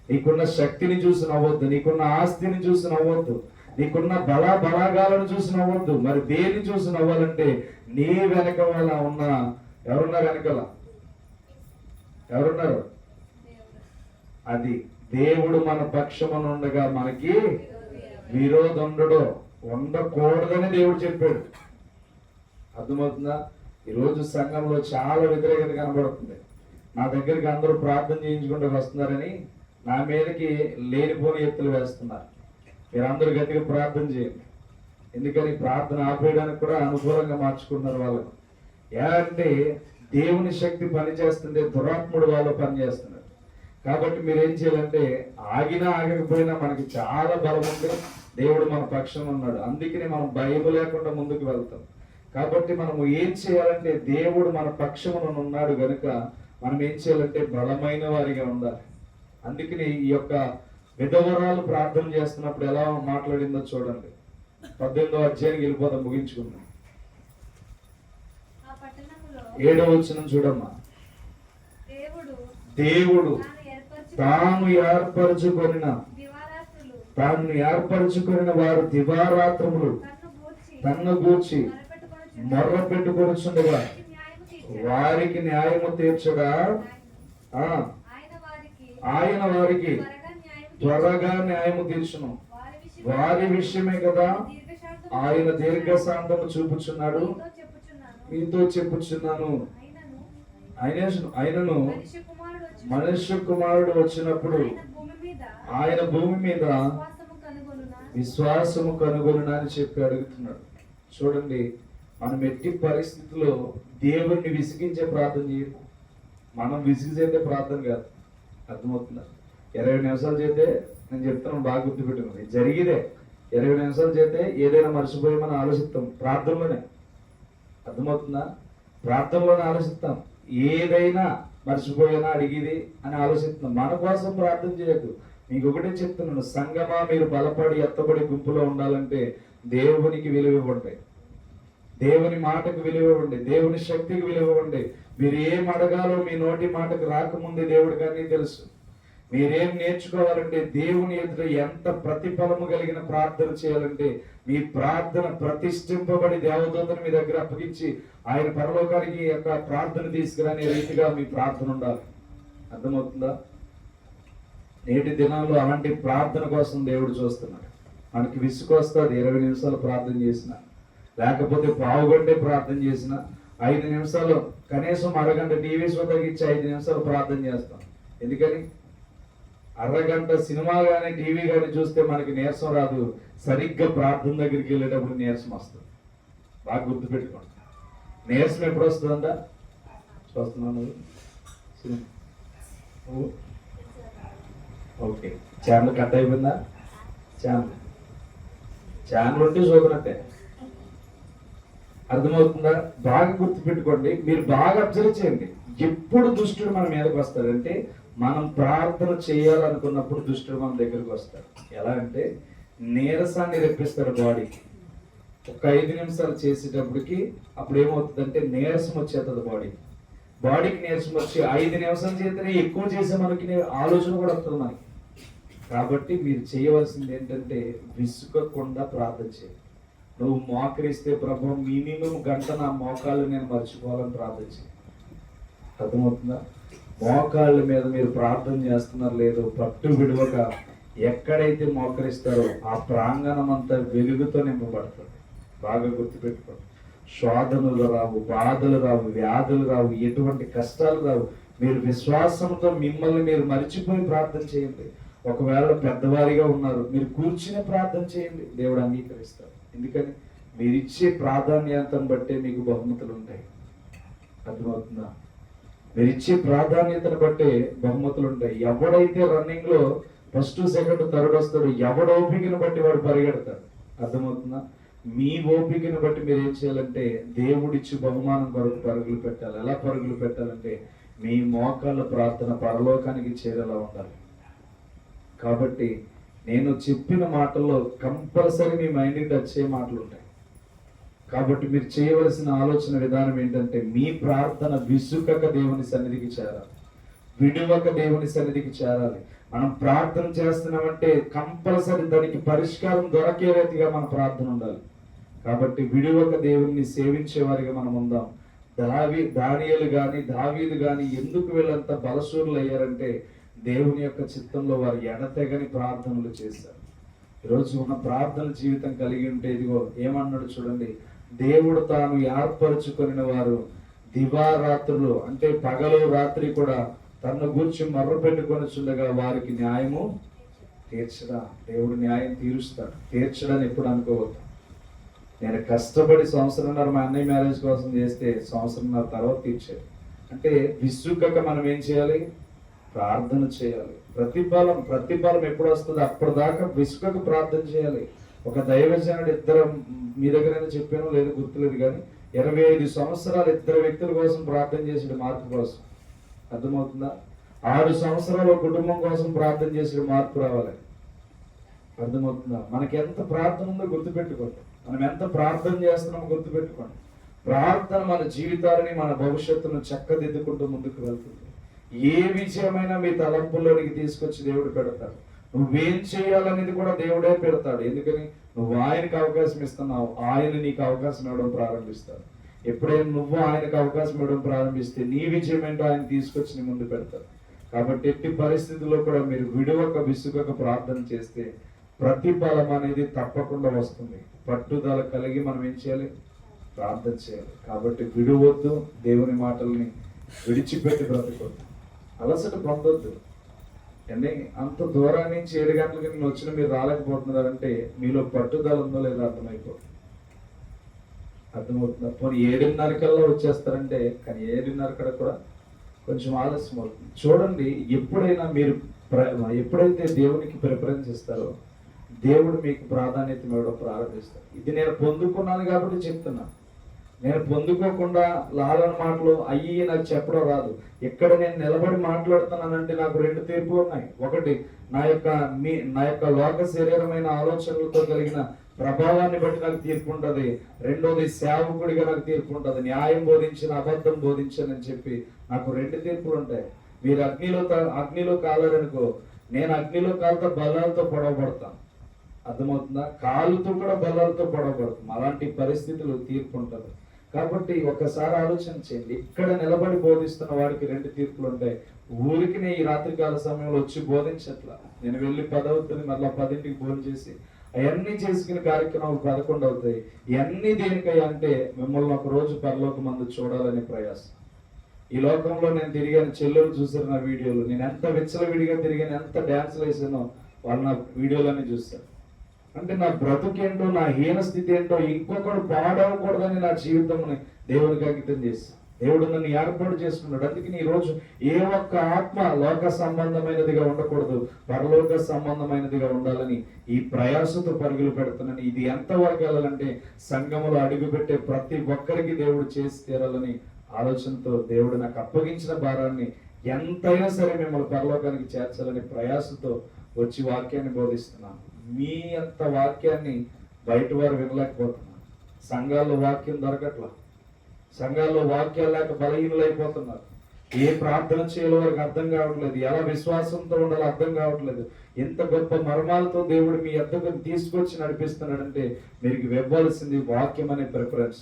నీకున్న శక్తిని చూసి నవ్వద్దు, నీకున్న ఆస్తిని చూసి నవ్వద్దు, నీకున్న బలాగాలను చూసి నవ్వద్దు. మరి దేన్ని చూసి నవ్వాలంటే నీ వెనక వల్ల ఉన్న ఎవరున్నారు? వెనకాల ఎవరున్నారు? అది దేవుడు మన పక్షమున ఉండగా మనకి విరోధుండడు, ఉండకూడదని దేవుడు చెప్పాడు. అర్థమవుతుందా? ఈరోజు సంఘంలో చాలా వ్యతిరేకత కనబడుతుంది. నా దగ్గరికి అందరూ ప్రార్థన చేయించుకుంటూ వస్తున్నారని నా మీదకి లేనిపోని ఎత్తులు వేస్తున్నారు. మీరందరూ గట్టిగా ప్రార్థన చేయండి. ఎందుకని ప్రార్థన ఆపేయడానికి కూడా అనుకూలంగా మార్చుకున్నారు వాళ్ళకు. అంటే దేవుని శక్తి పనిచేస్తుంటే దురాత్ముడు వాళ్ళు పనిచేస్తున్నారు. కాబట్టి మీరేం చేయాలంటే ఆగినా ఆగకపోయినా మనకి చాలా బలం ఉంది, దేవుడు మన పక్షం ఉన్నాడు. అందుకనే మనం భయం లేకుండా ముందుకు వెళ్తాం. కాబట్టి మనము ఏం చేయాలంటే దేవుడు మన పక్షమున ఉన్నాడు గనుక మనం ఏం చేయాలంటే బలమైన వారిగా ఉండాలి. అందుకని ఈ యొక్క విధవరాలు ప్రార్థన చేస్తున్నప్పుడు ఎలా మాట్లాడిందో చూడండి. 18వ అధ్యాయానికి వెళ్ళిపోతాం, ముగించుకుందాం. 7వ వచనం చూడమ్మా. దేవుడు తాను ఏర్పరచుకొనిన వారు దివారాత్రములు తన్ను గూర్చి మొర్ర పెట్టుకొనుచుండగా వారికి న్యాయము తీర్చగా ఆయన వారికి త్వరగా న్యాయము తీర్చును. వారి విషయమే కదా ఆయన దీర్ఘశాంతము చూపుచున్నాడు. మీతో చెప్పుచున్నాను. ఆయనను మనుష్య కుమారుడు వచ్చినప్పుడు ఆయన భూమి మీద విశ్వాసము కనుగొనునా అని చెప్పి అడుగుతున్నాడు. చూడండి, మనం ఎట్టి పరిస్థితుల్లో దేవుణ్ణి విసిగించే ప్రార్థన చేయము. మనం విసిగితే ప్రార్థన కాదు. అర్థమవుతుందా? 20 నిమిషాలు చేస్తే నేను చెప్తాను, బాగా గుర్తుపెట్టుకున్నాను, జరిగిదే 20 నిమిషాలు చేస్తే ఏదైనా మర్చిపోయామని ఆలోచిస్తాం ప్రార్థనలోనే. అర్థమవుతుందా? ప్రార్థనలోనే ఆలోచిస్తాం, ఏదైనా మర్చిపోయినా అడిగిది అని ఆలోచిస్తున్నాం. మన కోసం ప్రార్థన చేయొద్దు. మీకు ఒకటే చెప్తున్నాను, సంగమా మీరు బలపడి ఎత్తబడి గుంపులో ఉండాలంటే దేవునికి విలువ ఇవ్వండి, దేవుని మాటకు విలువ ఇవ్వండి, దేవుని శక్తికి విలువ ఇవ్వండి. మీరు ఏం అడగాలో మీ నోటి మాటకు రాకముందే దేవుడికి అన్నీ తెలుసు. మీరేం నేర్చుకోవాలంటే దేవుని ఎదుట ఎంత ప్రతిఫలము కలిగిన ప్రార్థన చేయాలంటే మీ ప్రార్థన ప్రతిష్ఠింపబడి దేవదూతను మీ దగ్గర అప్పగించి ఆయన పరలోకానికి యొక్క ప్రార్థన తీసుకురాని రీతిగా మీ ప్రార్థన ఉండాలి. అర్థమవుతుందా? నేటి దినాల్లో అలాంటి ప్రార్థన కోసం దేవుడు చూస్తున్నాడు. మనకి విసుకొస్తుంది 20 నిమిషాలు ప్రార్థన చేసిన, లేకపోతే పావుగంటే ప్రార్థన చేసిన, 5 నిమిషాలు కనీసం అరగంట టీవీ షో తగ్గించి 5 నిమిషాలు ప్రార్థన చేస్తాం. ఎందుకని? అరగంట సినిమా కానీ టీవీ కానీ చూస్తే మనకి నీరసం రాదు, సరిగ్గా ప్రార్థన దగ్గరికి వెళ్ళేటప్పుడు నీరసం వస్తుంది. బాగా గుర్తుపెట్టుకోండి. నీరసం ఎప్పుడు వస్తుందంట? చూస్తున్నాను. ఓకే, ఛానల్ కట్ అయిపోయిందా? ఛానల్ ఉంటే చూడనట్టే. అర్థమవుతుందా? బాగా గుర్తుపెట్టుకోండి. మీరు బాగా అబ్జర్వ్ చేయండి. ఎప్పుడు దుష్టుడు మన మీదకి వస్తాడంటే మనం ప్రార్థన చేయాలనుకున్నప్పుడు దుష్టుడు మన దగ్గరకు వస్తాడు. ఎలా అంటే నీరసాన్ని రెప్పిస్తాడు బాడీకి. ఒక 5 నిమిషాలు చేసేటప్పటికి అప్పుడు ఏమవుతుందంటే నీరసం వచ్చేస్తుంది బాడీకి. బాడీకి నీరసం వచ్చి 5 నిమిషాలు చేస్తేనే ఎక్కువ చేసే మనకి ఆలోచన కూడా వస్తుంది మనకి. కాబట్టి మీరు చేయవలసింది ఏంటంటే విసుగకుండా ప్రార్థన చేయాలి. నువ్వు మోకరిస్తే ప్రభు మినిమం గంట నా మోకాళ్ళు నేను మర్చిపోవాలని ప్రార్థన చేయాలి. అర్థమవుతుందా? మోకాళ్ళ మీద మీరు ప్రార్థన చేస్తున్నారు లేదో పట్టు విడవక ఎక్కడైతే మోకరిస్తారో ఆ ప్రాంగణం అంతా వెలుగుతో నింపబడుతుంది. బాగా గుర్తుపెట్టుకోండి. శోధనలు రావు, బాధలు రావు, వ్యాధులు రావు, ఎటువంటి కష్టాలు రావు. మీరు విశ్వాసంతో మిమ్మల్ని మీరు మరిచిపోయి ప్రార్థన చేయండి. ఒకవేళ పెద్దవారిగా ఉన్నారు, మీరు కూర్చునే ప్రార్థన చేయండి, దేవుడు అంగీకరిస్తారు. ఎందుకని మీరు ఇచ్చే ప్రాధాన్యతను బట్టే మీకు బహుమతులు ఉంటాయి. అర్థమవుతుందా? మీరు ఇచ్చే ప్రాధాన్యతను బట్టే బహుమతులు ఉంటాయి. ఎవడైతే రన్నింగ్ లో ఫస్ట్ సెకండ్ థర్డ్ వస్తాడు, ఎవడ ఓపికను బట్టి వాడు పరిగెడతాడు. అర్థమవుతుందా? మీ ఓపికను బట్టి మీరు ఏం చేయాలంటే దేవుడిచ్చి బహుమానం కొరకు పరుగులు పెట్టాలి. ఎలా పరుగులు పెట్టాలంటే మీ మోకాళ్ళ ప్రార్థన పరలోకానికి చేరేలా ఉండాలి. కాబట్టి నేను చెప్పిన మాటల్లో కంపల్సరీ మీ మైండ్కి టచ్ అయ్యే మాటలు ఉంటాయి. కాబట్టి మీరు చేయవలసిన ఆలోచన విధానం ఏంటంటే మీ ప్రార్థన విసుకక దేవుని సన్నిధికి చేరాలి, విడువక దేవుని సన్నిధికి చేరాలి. మనం ప్రార్థన చేస్తున్నామంటే కంపల్సరీ దానికి పరిష్కారం దొరకే రీతిగా మన ప్రార్థన ఉండాలి. కాబట్టి విడువక దేవుణ్ణి సేవించే వారిగా మనం ఉందాం. దానియేలు గాని దావీదు గాని ఎందుకు వీళ్ళంత బలశూరులు అయ్యారంటే దేవుని యొక్క చిత్తంలో వారు ఎడతెగని ప్రార్థనలు చేశారు. ఈరోజు ఉన్న ప్రార్థన జీవితం కలిగి ఉంటే ఇదిగో ఏమన్నాడు చూడండి, దేవుడు తాను ఏర్పరచుకొనిన వారు దివారాత్రులు అంటే పగలు రాత్రి కూడా తన్ను గూర్చి మర్ర పెట్టుకొని చూడగా వారికి న్యాయము తీర్చడా. దేవుడు న్యాయం తీరుస్తాడు, తీర్చడని ఎప్పుడు అనుకోవద్దు. నేను కష్టపడి సంవత్సరంన్నర మా అన్నయ్య మ్యారేజ్ కోసం చేస్తే సంవత్సరంన్నర తర్వాత తీర్చాడు. అంటే విసుగక మనం ఏం చేయాలి? ప్రార్థన చేయాలి. ప్రతిఫలం ఎప్పుడు వస్తుందో అప్పటిదాకా విసుగక ప్రార్థన చేయాలి. ఒక దైవజనుడు ఇద్దరు మీ దగ్గర చెప్పాను లేదు గుర్తులేదు కానీ 25 సంవత్సరాలు 2 వ్యక్తుల కోసం ప్రార్థన చేసాడు, మార్పు కోసం. అర్థమవుతుందా? 6 సంవత్సరాలు కుటుంబం కోసం ప్రార్థన చేసాడు, మార్పు రావాలి. అర్థమవుతుందా? మనకి ఎంత ప్రార్థన ఉందో గుర్తుపెట్టుకోండి. మనం ఎంత ప్రార్థన చేస్తున్నామో గుర్తుపెట్టుకోండి. ప్రార్థన మన జీవితాలని మన భవిష్యత్తును చక్కదిద్దుకుంటూ ముందుకు వెళ్తుంది. ఏ విషయమైనా మీ తలంపుల్లోనికి తీసుకొచ్చి దేవుడు పెడతాడు. నువ్వేం చేయాలనేది కూడా దేవుడే పెడతాడు. ఎందుకని నువ్వు ఆయనకు అవకాశం ఇస్తున్నావు, ఆయన నీకు అవకాశం ఇవ్వడం ప్రారంభిస్తాడు. ఎప్పుడైనా నువ్వు ఆయనకు అవకాశం ఇవ్వడం ప్రారంభిస్తే నీ విజయం ఏంటో ఆయన తీసుకొచ్చి నీ ముందు పెడతాడు. కాబట్టి ఎట్టి పరిస్థితుల్లో కూడా మీరు విడువక విసుగక ప్రార్థన చేస్తే ప్రతిఫలం అనేది తప్పకుండా వస్తుంది. పట్టుదల కలిగి మనం ఏం చేయాలి? ప్రార్థన చేయాలి. కాబట్టి విడువద్దు, దేవుని మాటల్ని విడిచిపెట్టి బ్రతకొద్దు, అలసట పొందొద్దు. అంటే అంత దూరం నుంచి 7 గంటలకి నేను వచ్చిన మీరు రాలేకపోతున్నారంటే మీలో పట్టుదల ఉందో లేదో అర్థమవుతుందా? పోనీ 7:30 కల్లా వచ్చేస్తారంటే, కానీ 7:30 కడ కూడా కొంచెం ఆలస్యం అవుతుంది. చూడండి, ఎప్పుడైనా మీరు ఎప్పుడైతే దేవునికి ప్రిఫరెన్స్ ఇస్తారో దేవుడు మీకు ప్రాధాన్యత ఇవ్వడం ప్రారంభిస్తారు. ఇది నేను పొందుకున్నాను కాబట్టి చెప్తున్నా. నేను పొందుకోకుండా లాలన మాటలు అయ్యి నాకు చెప్పడం రాదు. ఎక్కడ నేను నిలబడి మాట్లాడుతున్నానంటే నాకు 2 తీర్పులు ఉన్నాయి. ఒకటి నా యొక్క లోక శరీరమైన ఆలోచనలతో కలిగిన ప్రభావాన్ని బట్టి నాకు తీర్పు ఉంటుంది. రెండోది సేవకుడిగా నాకు తీర్పు ఉంటుంది. న్యాయం బోధించిన అబద్ధం బోధించానని చెప్పి నాకు 2 తీర్పులు ఉంటాయి. మీరు అగ్నిలో కాలారనుకో, నేను అగ్నిలో కాలుతో బల్లాలతో పొడవబడతాను. అర్థమవుతుందా? కాలుతో కూడా బల్లాలతో పొడవబడతాం. అలాంటి పరిస్థితులు తీర్పు ఉంటుంది. కాబట్టి ఒక్కసారి ఆలోచన చేయండి. ఇక్కడ నిలబడి బోధిస్తున్న వాడికి 2 తీర్పులు ఉంటాయి. ఊరికి ఈ రాత్రికాల సమయంలో వచ్చి బోధించట్లా. నేను వెళ్ళి 10 అవుతుంది, మళ్ళీ 10ంటికి భోజనం చేసి అవన్నీ చేసుకునే కార్యక్రమాలు 11 అవుతాయి. ఇవన్నీ దేనికయ్యా అంటే మిమ్మల్ని ఒక రోజు పరలోక మందు చూడాలనే ప్రయాసం. ఈ లోకంలో నేను తిరిగాను, చెల్లెలు చూసారు నా వీడియోలు. నేను ఎంత విచ్చలవిడిగా తిరిగాను, ఎంత డ్యాన్స్లు వేసానో వాళ్ళు నా వీడియోలన్నీ చూస్తారు. అంటే నా బ్రతుకేంటో, నా హీన స్థితి ఏంటో ఇంకొకడు పాడవకూడదని నా జీవితంని దేవునికి అంకితం చేస్తాను. దేవుడు నన్ను ఏర్పాటు చేసుకున్నాడు. అందుకని ఈ రోజు ఏ ఒక్క ఆత్మ లోక సంబంధమైనదిగా ఉండకూడదు, పరలోక సంబంధమైనదిగా ఉండాలని ఈ ప్రయాసతో పరుగులు పెడుతున్నాను. ఇది ఎంతవరకు వెళ్ళాలంటే సంఘములో అడుగుపెట్టే ప్రతి ఒక్కరికి దేవుడు చేసి తీరాలని ఆలోచనతో దేవుడు నాకు అప్పగించిన భారాన్ని ఎంతైనా సరే మిమ్మల్ని పరలోకానికి చేర్చాలని ప్రయాసతో వచ్చి వాక్యాన్ని బోధిస్తున్నాను. మీ అంత వాక్యాన్ని బయట వారు వినలేకపోతున్నారు. సంఘాల్లో వాక్యం దొరకట్లా. సంఘాల్లో వాక్యాలు లేక బలహీనులు అయిపోతున్నారు. ఏ ప్రార్థన చేయాలో వారికి అర్థం కావట్లేదు, ఎలా విశ్వాసంతో ఉండాలో అర్థం కావట్లేదు. ఎంత గొప్ప మర్మాలతో దేవుడు మీ యొద్దకు తీసుకొచ్చి నడిపిస్తున్నాడంటే మీరు ఇవ్వాల్సింది వాక్యం అనే ప్రిఫరెన్స్.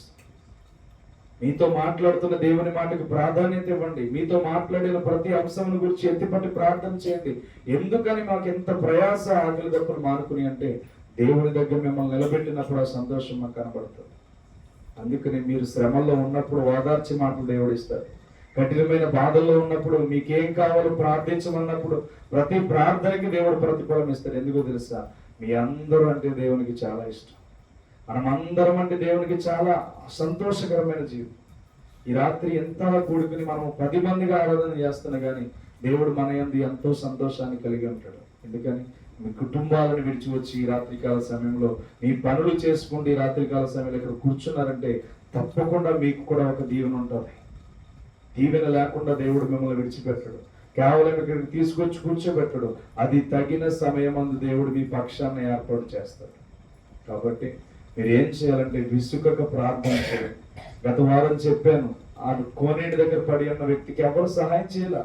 మీతో మాట్లాడుతున్న దేవుని మాటకు ప్రాధాన్యత ఇవ్వండి. మీతో మాట్లాడిన ప్రతి అంశం గురించి ఎత్తిపట్టి ప్రార్థన చేయండి. ఎందుకని మాకు ఎంత ప్రయాస ఆకలి దప్పులు మానుకుని అంటే దేవుని దగ్గర మిమ్మల్ని నిలబెట్టినప్పుడు ఆ సంతోషం మాకు కనబడుతుంది. అందుకని మీరు శ్రమల్లో ఉన్నప్పుడు ఓదార్చి మాటలు దేవుడు ఇస్తారు. కఠినమైన బాధల్లో ఉన్నప్పుడు మీకేం కావాలో ప్రార్థించమన్నప్పుడు ప్రతి ప్రార్థనకి దేవుడు ప్రతిఫలం ఇస్తాడు. ఎందుకో తెలుసా? మీ అందరూ అంటే దేవునికి చాలా ఇష్టం. మనం అందరం అంటే దేవునికి చాలా సంతోషకరమైన జీవితం. ఈ రాత్రి ఎంత కూడుకుని మనం 10 మందిగా ఆరాధన చేస్తున్నా కానీ దేవుడు మన యందు ఎంతో సంతోషాన్ని కలిగి ఉంటాడు. ఎందుకని మీ కుటుంబాలను విడిచి వచ్చి ఈ రాత్రికాల సమయంలో మీ పనులు చేసుకుంటూ ఈ రాత్రికాల సమయంలో ఇక్కడ కూర్చున్నారంటే తప్పకుండా మీకు కూడా ఒక దీవెన ఉంటుంది. దీవెన లేకుండా దేవుడు మిమ్మల్ని విడిచిపెట్టడు. కేవలం ఇక్కడికి తీసుకొచ్చి కూర్చోబెట్టడు. అది తగిన సమయమందు దేవుడు మీ పక్షాన్ని ఏర్పాటు చేస్తాడు. కాబట్టి మీరు ఏం చేయాలంటే విసుకక ప్రార్థన చేయండి. గత వారం చెప్పాను, ఆ కోనేటి దగ్గర పడి ఉన్న వ్యక్తికి ఎవరు సహాయం చేయాల.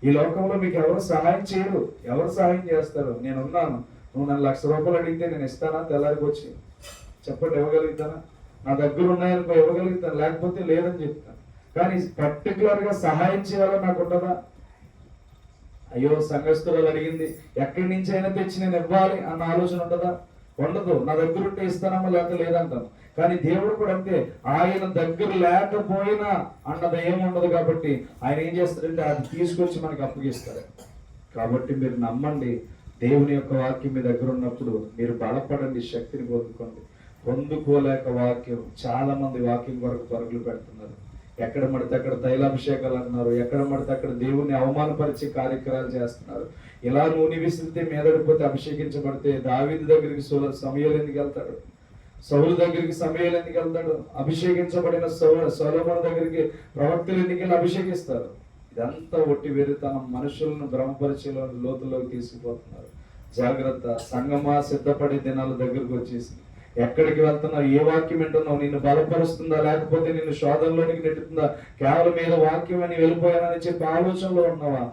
ఈ లోకంలో మీకు ఎవరు సహాయం చేయరు. ఎవరు సహాయం చేస్తారు? నేనున్నాను, నువ్వు నన్ను 1,00,000 రూపాయలు అడిగితే నేను ఇస్తానా? తెల్లారికి వచ్చి చెప్పండి, ఇవ్వగలుగుతానా? నా దగ్గర ఉన్నాయనుకో ఇవ్వగలుగుతాను, లేకపోతే లేదని చెప్తాను. కానీ పర్టికులర్ గా సహాయం చేయాలని నాకు ఉండదా? అయ్యో సంఘస్థురాలు అడిగింది, ఎక్కడి నుంచి అయినా తెచ్చి నేను ఇవ్వాలి అన్న ఆలోచన ఉండదా? ఉండదు. నా దగ్గర ఉంటే ఇస్తానమ్మా, లేకపోతే లేదంటాను. కానీ దేవుడు కూడా అంతే. ఆయన దగ్గర లేకపోయినా అన్నది ఏముండదు. కాబట్టి ఆయన ఏం చేస్తాడంటే అది తీసుకొచ్చి మనకి అప్పగిస్తాడు. కాబట్టి మీరు నమ్మండి. దేవుని యొక్క వాక్యం మీ దగ్గర ఉన్నప్పుడు మీరు బలపడండి, శక్తిని పొందుకోలేక వాక్యం. చాలా మంది వాక్యం కొరకు పరుగులు పెడుతున్నారు. ఎక్కడ పడితే అక్కడ తైలాభిషేకాలు అంటున్నారు, ఎక్కడ పడితే అక్కడ దేవుణ్ణి అవమానపరిచే కార్యక్రమాలు చేస్తున్నారు. ఇలా నూనె విసిరితే మీదడిపోతే అభిషేకించబడితే దావీదు దగ్గరికి సమూయేలు ఎందుకు వెళ్తాడు? సౌలు దగ్గరికి సమూయేలు ఎందుకు వెళ్తాడు? అభిషేకించబడిన సొలొమోను దగ్గరికి ప్రవక్తలు ఎందుకు వెళ్ళి అభిషేకిస్తారు? ఇదంతా ఒట్టి వెరితనం. మనుషులను భ్రమపరిచే లోతులోకి తీసుకుపోతున్నారు. జాగ్రత్త. సంగమా, సిద్ధపడే దినాల దగ్గరకు వచ్చేసి ఎక్కడికి వెళ్తున్నావు? ఏ వాక్యం వింటున్నావు? నిన్ను బలపరుస్తుందా లేకపోతే నిన్ను శోధనలోనికి నెట్టుతుందా? కేవలం ఏదో వాక్యం అని వెళ్ళిపోయానని చెప్పి ఆలోచనలో ఉన్నావా?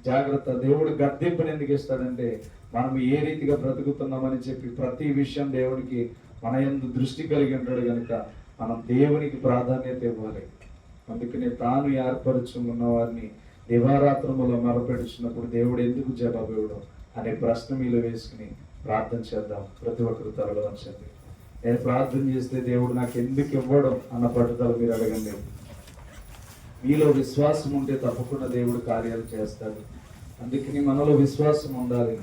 జాగ్రత్త. దేవుడు గద్దింపుని ఎందుకు ఇస్తాడంటే మనం ఏ రీతిగా బ్రతుకుతున్నామని చెప్పి ప్రతి విషయం దేవుడికి మన యందు దృష్టి కలిగి ఉంటాడు కనుక మనం దేవునికి ప్రాధాన్యత ఇవ్వాలి. అందుకని తాను ఏర్పరచుకున్న వారిని దివారాత్రములో మొరపెడుచున్నప్పుడు దేవుడు ఎందుకు జవాబు ఇవ్వడం అనే ప్రశ్న మీలో వేసుకుని ప్రార్థన చేద్దాం. ప్రతి ఒక్కరు తరలో వంచండి. నేను ప్రార్థన చేస్తే దేవుడు నాకు ఎందుకు ఇవ్వడం అన్న పట్టుదల మీరు అడగండి. మీలో విశ్వాసం ఉంటే తప్పకుండా దేవుడు కార్యాలు చేస్తాడు. అందుకని మనలో విశ్వాసం ఉండాలి.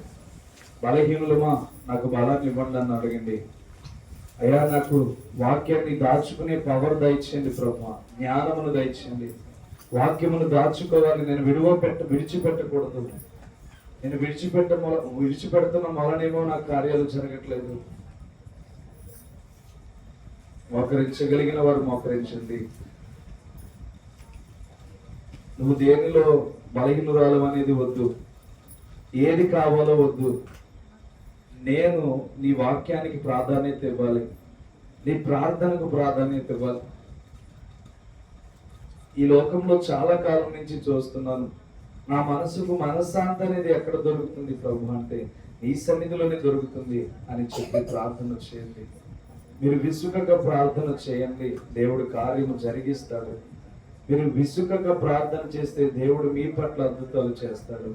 బలహీనులమా, నాకు బలాన్ని ఇవ్వండి అని అడగండి. అయ్యా, నాకు వాక్యాన్ని దాచుకునే పవర్ దయచేయండి ప్రభువా, జ్ఞానమును దయచేయండి. వాక్యమును దాచుకోవాలి. నేను విడిచిపెట్టకూడదు. నేను విడిచిపెడుతున్న మొలనేమో నాకు కార్యాలు జరగట్లేదు. మోకరించగలిగిన వారు మోకరించండి. నువ్వు దేనిలో బలహీనురాలు అనేది వద్దు, ఏది కావాలో వద్దు. నేను నీ వాక్యానికి ప్రాధాన్యత ఇవ్వాలి, నీ ప్రార్థనకు ప్రాధాన్యత ఇవ్వాలి. ఈ లోకంలో చాలా కాలం నుంచి చూస్తున్నాను, నా మనసుకు మనశ్శాంతి అనేది ఎక్కడ దొరుకుతుంది ప్రభు అంటే నీ సన్నిధిలోనే దొరుకుతుంది అని చెప్పి ప్రార్థన చేయండి. మీరు విసుకక ప్రార్థన చేయండి, దేవుడు కార్యము జరిగిస్తాడు. మీరు విసుకక ప్రార్థన చేస్తే దేవుడు మీ పట్ల అద్భుతాలు చేస్తాడు.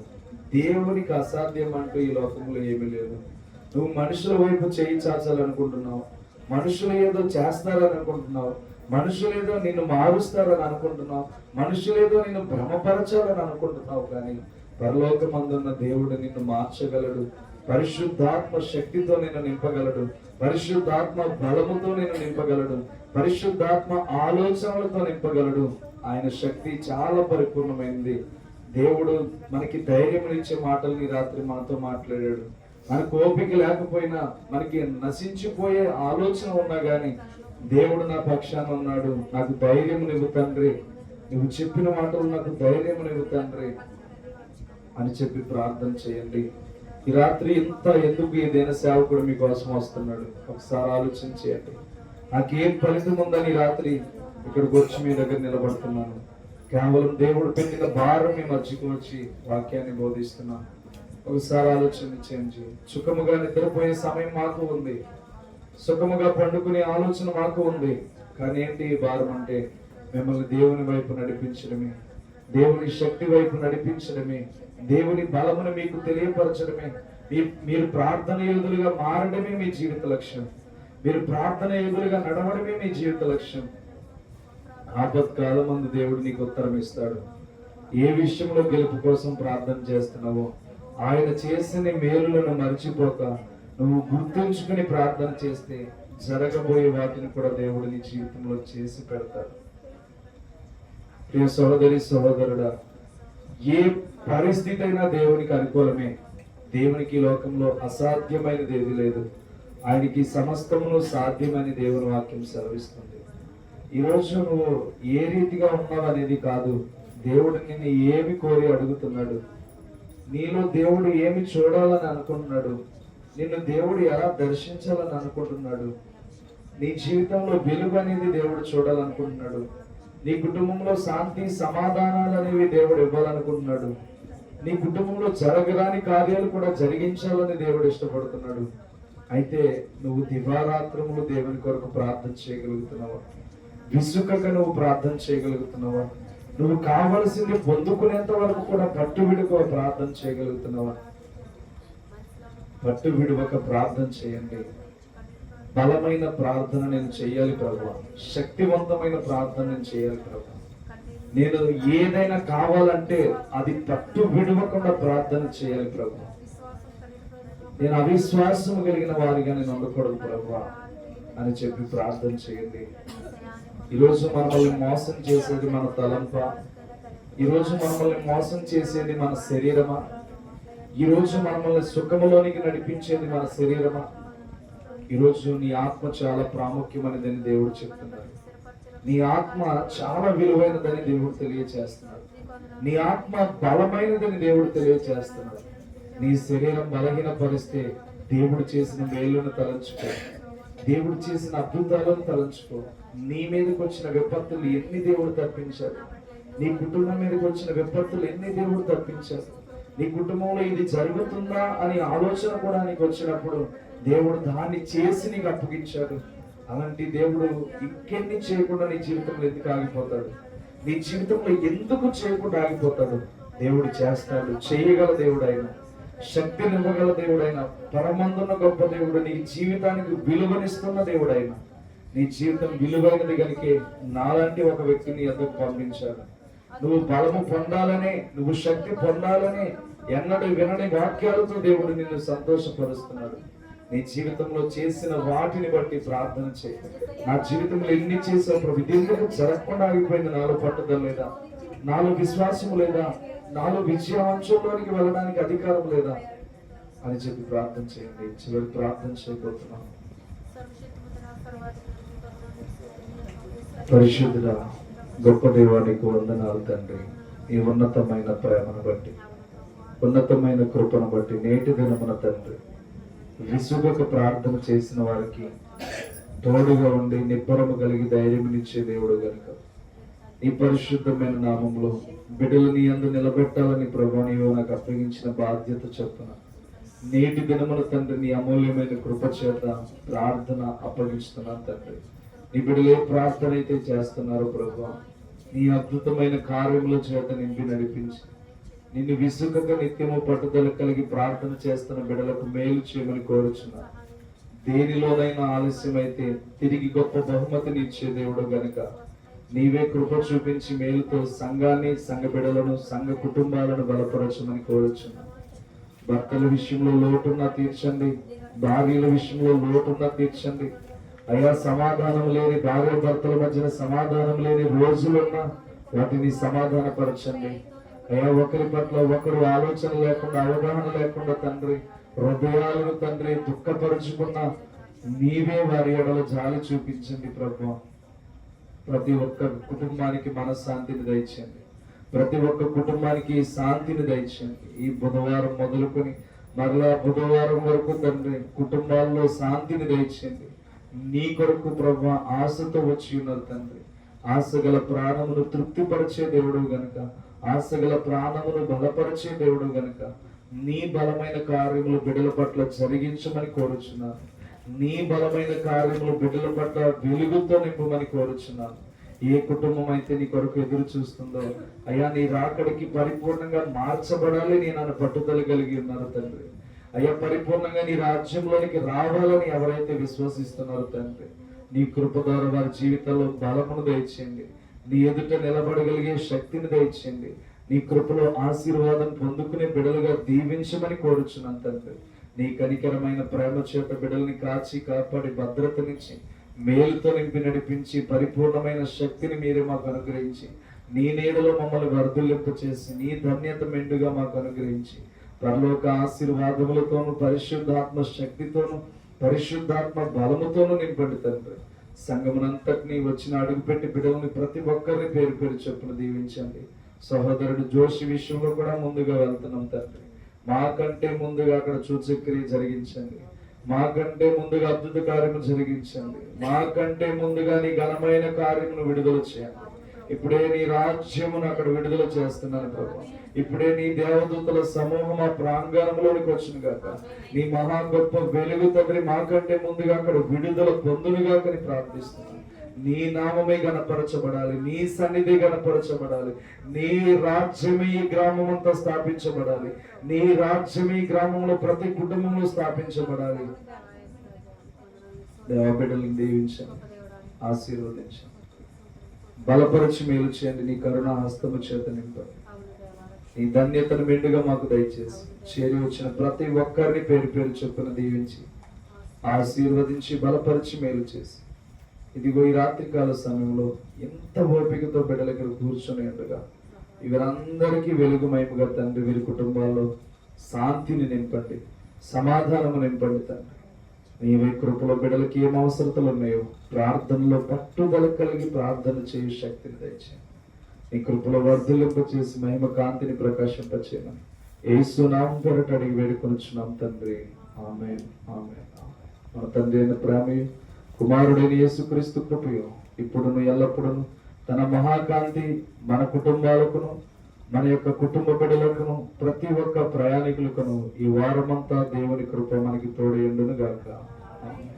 దేవునికి అసాధ్యం అంటూ ఈ లోకంలో ఏమీ లేదు. నువ్వు మనుషుల వైపు చేయి చాచాలనుకుంటున్నావు, మనుషులు ఏదో చేస్తారని అనుకుంటున్నావు, మనుషులు ఏదో నిన్ను మారుస్తారని అనుకుంటున్నావు, మనుషులు ఏదో నిన్ను భ్రమపరచాలని అనుకుంటున్నావు. కానీ పరలోకమందున్న దేవుడు నిన్ను మార్చగలడు. పరిశుద్ధాత్మ శక్తితో నిన్ను నింపగలడు, పరిశుద్ధాత్మ బలముతో నిన్ను నింపగలడు, పరిశుద్ధాత్మ ఆలోచనలతో నింపగలడు. ఆయన శక్తి చాలా పరిపూర్ణమైంది. దేవుడు మనకి ధైర్యం ఇచ్చే మాటల్ని రాత్రి మనతో మాట్లాడాడు. మనకు ఓపిక లేకపోయినా, మనకి నశించిపోయే ఆలోచన ఉన్నా గానీ దేవుడు నా పక్షాన ఉన్నాడు. నాకు ధైర్యం నివ్వు తండ్రి, నువ్వు చెప్పిన మాటలు నాకు ధైర్యం నివ్వు తండ్రి అని చెప్పి ప్రార్థన చేయండి. ఈ రాత్రి ఎందుకు ఏదైనా సేవకుడు మీకోసం వస్తున్నాడు ఒకసారి ఆలోచించేయండి. నాకేం ఫలితం ఉందని రాత్రి ఇక్కడికి వచ్చి మీ దగ్గర నిలబడుతున్నాను. కేవలం దేవుడు పెట్టిన భారం మీ మధ్యకు వచ్చి వాక్యాన్ని బోధిస్తున్నాం. ఒకసారి ఆలోచన చేయండి. సుఖముగా నిద్రపోయే సమయం మాకు ఉంది, సుఖముగా పండుకునే ఆలోచన మాకు ఉంది. కానీ ఏంటి ఈ భారం అంటే మిమ్మల్ని దేవుని వైపు నడిపించడమే, దేవుని శక్తి వైపు నడిపించడమే, దేవుని బలమును మీకు తెలియపరచడమే, మీరు ప్రార్థన యోధులుగా మారడమే మీ జీవిత లక్ష్యం. మీరు ప్రార్థన యోధులుగా నడవడమే మీ జీవిత లక్ష్యం. ఆపత్కాలం మందు దేవుడు నీకు ఉత్తరం ఇస్తాడు. ఏ విషయంలో గెలుపు కోసం ప్రార్థన చేస్తున్నావో ఆయన చేసిన మేలులను మర్చిపోక నువ్వు గుర్తుంచుకుని ప్రార్థన చేస్తే జరగబోయే వాటిని కూడా దేవుడు నీ జీవితంలో చేసి పెడతాడు. ప్రియ సహోదరి సహోదరుడా, ఏ పరిస్థితి అయినా దేవునికి అనుకూలమే. దేవునికి లోకంలో అసాధ్యమైనది ఏది లేదు. ఆయనకి సమస్తమును సాధ్యమని దేవుని వాక్యం సెలవిస్తుంది. ఈరోజు నువ్వు ఏ రీతిగా ఉన్నావు అనేది కాదు, దేవుడు నిన్ను ఏమి కోరి అడుగుతున్నాడు, నీలో దేవుడు ఏమి చూడాలని అనుకుంటున్నాడు, నిన్ను దేవుడు ఎలా దర్శించాలని అనుకుంటున్నాడు, నీ జీవితంలో వెలుగు అనేది దేవుడు చూడాలనుకుంటున్నాడు, నీ కుటుంబంలో శాంతి సమాధానాలు అనేవి దేవుడు ఇవ్వాలనుకుంటున్నాడు, నీ కుటుంబంలో జరగరాని కార్యాలు కూడా జరిగించాలని దేవుడు ఇష్టపడుతున్నాడు. అయితే నువ్వు దివారాత్రములు దేవుని కొరకు ప్రార్థన చేయగలుగుతున్నావా? విసుకక నువ్వు ప్రార్థన చేయగలుగుతున్నావా? నువ్వు కావలసింది పొందుకునేంత వరకు కూడా పట్టు విడుక ప్రార్థన చేయగలుగుతున్నావా? పట్టు విడువక ప్రార్థన చేయండి. బలమైన ప్రార్థన నేను చేయాలి ప్రభువా, శక్తివంతమైన ప్రార్థన నేను చేయాలి ప్రభువా, నేను ఏదైనా కావాలంటే అది పట్టు విడవకుండా ప్రార్థన చేయాలి ప్రభువా, నేను అవిశ్వాసం కలిగిన వారిగా నేను ఉండకూడదు ప్రభువా అని చెప్పి ప్రార్థన చేయండి. ఈరోజు మనల్ని మోసం చేసేది మన తలంప? ఈరోజు మనల్ని మోసం చేసేది మన శరీరమా? ఈరోజు మనల్ని సుఖములోనికి నడిపించేది మన శరీరమా? ఈరోజు నీ ఆత్మ చాలా ప్రాముఖ్యమైనదని దేవుడు చెప్తున్నాడు. నీ ఆత్మ చాలా విలువైనదని దేవుడు తెలియచేస్తున్నాడు. నీ ఆత్మ బలమైనదని దేవుడు తెలియచేస్తున్నాడు. నీ శరీరం బలహీన పరిస్తే దేవుడు చేసిన మేలును తలంచుకో, దేవుడు చేసిన అద్భుతాలను తలంచుకో. నీ మీదకి వచ్చిన విపత్తులు ఎన్ని దేవుడు తప్పించాడు, నీ కుటుంబం మీదకి వచ్చిన విపత్తులు ఎన్ని దేవుడు తప్పించాడు. నీ కుటుంబంలో ఇది జరుగుతుందా అని ఆలోచన కూడా నీకు వచ్చినప్పుడు దేవుడు దాన్ని చేసి నీకు అప్పగించాడు. అలాంటి దేవుడు ఇంకెన్ని చేయకుండా నీ జీవితంలో ఎందుకు ఆగిపోతాడు? నీ జీవితంలో ఎందుకు చేయకుండా ఆగిపోతాడు? దేవుడు చేస్తాడు. చేయగల దేవుడు ఆయన, శక్తినివ్వగల దేవుడు ఆయన, పరమందున్న గొప్ప దేవుడు, నీ జీవితానికి విలువనిస్తున్న దేవుడు ఆయన. నీ జీవితం విలువైనది కనుకే నాలాంటి ఒక వ్యక్తిని ఎందుకు పంపించాడు. నువ్వు బలము పొందాలని, నువ్వు శక్తి పొందాలని ఎన్నడూ వినని వాక్యాలతో దేవుడు నిన్ను సంతోషపరుస్తున్నాడు. నీ జీవితంలో చేసిన వాటిని బట్టి ప్రార్థన చేయి. నా జీవితంలో ఎన్ని చేసావు ప్రభు, ఇది ఎందుకు జరగకుండా ఆగిపోయింది? నాలో పట్టుదల లేదా, నాలో విశ్వాసం లేదా, నాలో విజయాంశంలోనికి వెళ్ళడానికి అధికారం లేదా అని చెప్పి ప్రార్థన చేయండి. చివరి ప్రార్థన చేయబోతున్నాం. పరిశుద్ధుడా గొప్ప దేవానికి వందనాలు తండ్రి. ఈ ఉన్నతమైన ప్రేమను బట్టి, ఉన్నతమైన కృపను బట్టి నేటి దినమున తండ్రి విసుగక ప్రార్థన చేసిన వారికి తోడుగా ఉండి నిబ్బరము కలిగి ధైర్యమునిచ్చే దేవుడు గనుక ఈ పరిశుద్ధమైన నామంలో బిడ్డలు నీ యందు నిలబెట్టాలని ప్రభు నీవు నాకు అప్పగించిన బాధ్యత చొప్పున నేటి దినమున తండ్రి నీ అమూల్యమైన కృప చేత ప్రార్థన అప్పగిస్తున్నాను తండ్రి. నీ బిడ్డలు ఏ ప్రార్థన అయితే చేస్తున్నారో ప్రభు, నీ అద్భుతమైన కార్యముల చేత నింపి నడిపించి నిన్ను విసుగక నిత్యము పట్టుదల కలిగి ప్రార్థన చేస్తున్న బిడ్డలకు మేలు చేయమని కోరుచున్నా. దేనిలోనైనా ఆలస్యం అయితే తిరిగి గొప్ప బహుమతిని ఇచ్చే దేవుడు గనుక నీవే కృప చూపించి మేలుతో సంఘాన్ని, సంఘ బిడ్డలను, సంఘ కుటుంబాలను బలపరచమని కోరుచున్నా. భర్తల విషయంలో లోటున్నా తీర్చండి, భార్యల విషయంలో లోటున్నా తీర్చండి. అయ్యా సమాధానం లేని భార్య భర్తల మధ్యన సమాధానం లేని రోజులున్నా వాటిని సమాధానపరచండి. అయ్యా ఒకరి పట్ల ఒకరు ఆలోచన లేకుండా, అవగాహన లేకుండా తండ్రి హృదయాలను తండ్రి దుఃఖపరుచుకున్న నీవే వారి ఎడల జాలి చూపించండి ప్రభు. ప్రతి ఒక్క కుటుంబానికి మనశ్శాంతిని దయచేయండి, ప్రతి ఒక్క కుటుంబానికి శాంతిని దయచేయండి. ఈ బుధవారం మొదలుకొని మరలా బుధవారం వరకు తండ్రి కుటుంబాల్లో శాంతిని దయచేయండి. నీ కొరకు ప్రభు ఆశతో వచ్చి ఉన్నారు తండ్రి, ఆశగల ప్రాణమును తృప్తిపరిచే దేవుడు గనుక, ఆశగల ప్రాణమును బలపరిచే దేవుడు గనుక నీ బలమైన కార్యములు బిడ్డల పట్ల జరిగించమని కోరుచున్నాను. నీ బలమైన కార్యములు బిడ్డల పట్ల వెలుగుతో నింపమని కోరుచున్నాను. ఏ కుటుంబం అయితే నీ కొరకు ఎదురు చూస్తుందో అయ్యా, నీ రాకడికి పరిపూర్ణంగా మార్చబడాలి నేను పట్టుదల కలిగి ఉన్నారు తండ్రి. అయ్యా, పరిపూర్ణంగా నీ రాజ్యంలోనికి రావాలని ఎవరైతే విశ్వసిస్తున్నారో తండ్రి, నీ కృప ద్వారా వారి జీవితంలో బలమును దయచేయండి. నీ ఎదుట నిలబడగలిగే శక్తిని దయచేయండి. నీ కృపలో ఆశీర్వాదం పొందుకునే బిడ్డలుగా దీవించమని కోరుచున్నాను తండ్రి. నీ కనికరమైన ప్రేమ చేత బిడ్డల్ని కాచి కాపాడి భద్రతనిచ్చి మేలుతో నింపి నడిపించి పరిపూర్ణమైన శక్తిని మీరే మాకు అనుగ్రహించి నీ నీడలో మమ్మల్ని వర్ధిల్లింప చేసి నీ ధన్యత మెండుగా మాకు అనుగ్రహించి పరలోక ఆశీర్వాదములతోనూ పరిశుద్ధాత్మ శక్తితోనూ పరిశుద్ధాత్మ బలముతోనూ నింపండి తండ్రి. సంఘమునంతటినీ వచ్చిన అడుగుపెట్టి బిడ్డలని ప్రతి ఒక్కరిని పేరు పేరు చొప్పున దీవించండి. సహోదరుడు జోషి విషయంలో కూడా ముందుగా వెళ్తున్నాం తండ్రి. మాకంటే ముందుగా అక్కడ సూచక్రియ జరిగించండి. మాకంటే ముందుగా అద్భుత కార్యము జరిగించండి. మాకంటే ముందుగా నీ ఘనమైన కార్యమును విడుదల చేయండి. ఇప్పుడే నీ రాజ్యమును అక్కడ విడుదల చేస్తున్నాను ప్రభు. ఇప్పుడే నీ దేవదూతల సమూహం ఆ ప్రాంగణంలోనికి వచ్చిన గాక. నీ మహా గొప్ప వెలుగు తండ్రి మాకంటే ముందుగా అక్కడ విడుదల పొందునుగాక అని ప్రార్థిస్తున్నాను. నీ నామమే గణపరచబడాలి, నీ సన్నిధి గణపరచబడాలి. నీ రాజ్యమే ఈ గ్రామం అంతా స్థాపించబడాలి. నీ రాజ్యం ఈ గ్రామంలో ప్రతి కుటుంబంలో స్థాపించబడాలి. దేవబిడ్డలను దీవించండి, ఆశీర్వదించండి, బలపరిచి మేలు చేయండి. నీ కరుణ హస్తము చేత నింపండి. నీ ధన్యతను మెండుగా మాకు దయచేసి చేరి వచ్చిన ప్రతి ఒక్కరిని పేరు పేరు చొప్పున దీవించి ఆశీర్వదించి బలపరిచి మేలు చేసి ఇదిగో ఈ రాత్రికాల సమయంలో ఎంత ఓపికతో బిడ్డల దగ్గర కూర్చొని ఉండగా వీరందరికీ వెలుగుమయముగా తండ్రి, వీరి కుటుంబాల్లో శాంతిని నింపండి, సమాధానము నింపండి తండ్రి. నీవే కృపలో బిడ్డలకి ఏం అవసరతలు ఉన్నాయో ప్రార్థనలో పట్టుదల కలిగి ప్రార్థన చేయు శక్తిని దయచేయండి. నీ కృపలో వర్ధిల్లింప చేసి మహిమ కాంతిని ప్రకాశింపచేయమని యేసు నామమున పేరట అడిగి వేడుకొనుచున్నాం తండ్రి. ఆమేన్, ఆమేన్, ఆమేన్. మన తండ్రి అయిన ప్రేమయు కుమారుడైన యేసుక్రీస్తు కృపయు ఇప్పుడును ఎల్లప్పుడును తన మహాకాంతి మన కుటుంబాలకును మన యొక్క కుటుంబ బిడ్డలకును ప్రతి ఒక్క ప్రయాణికులకును ఈ వారమంతా దేవుని కృప మనకి తోడేయుండును గాక. ఆమేన్.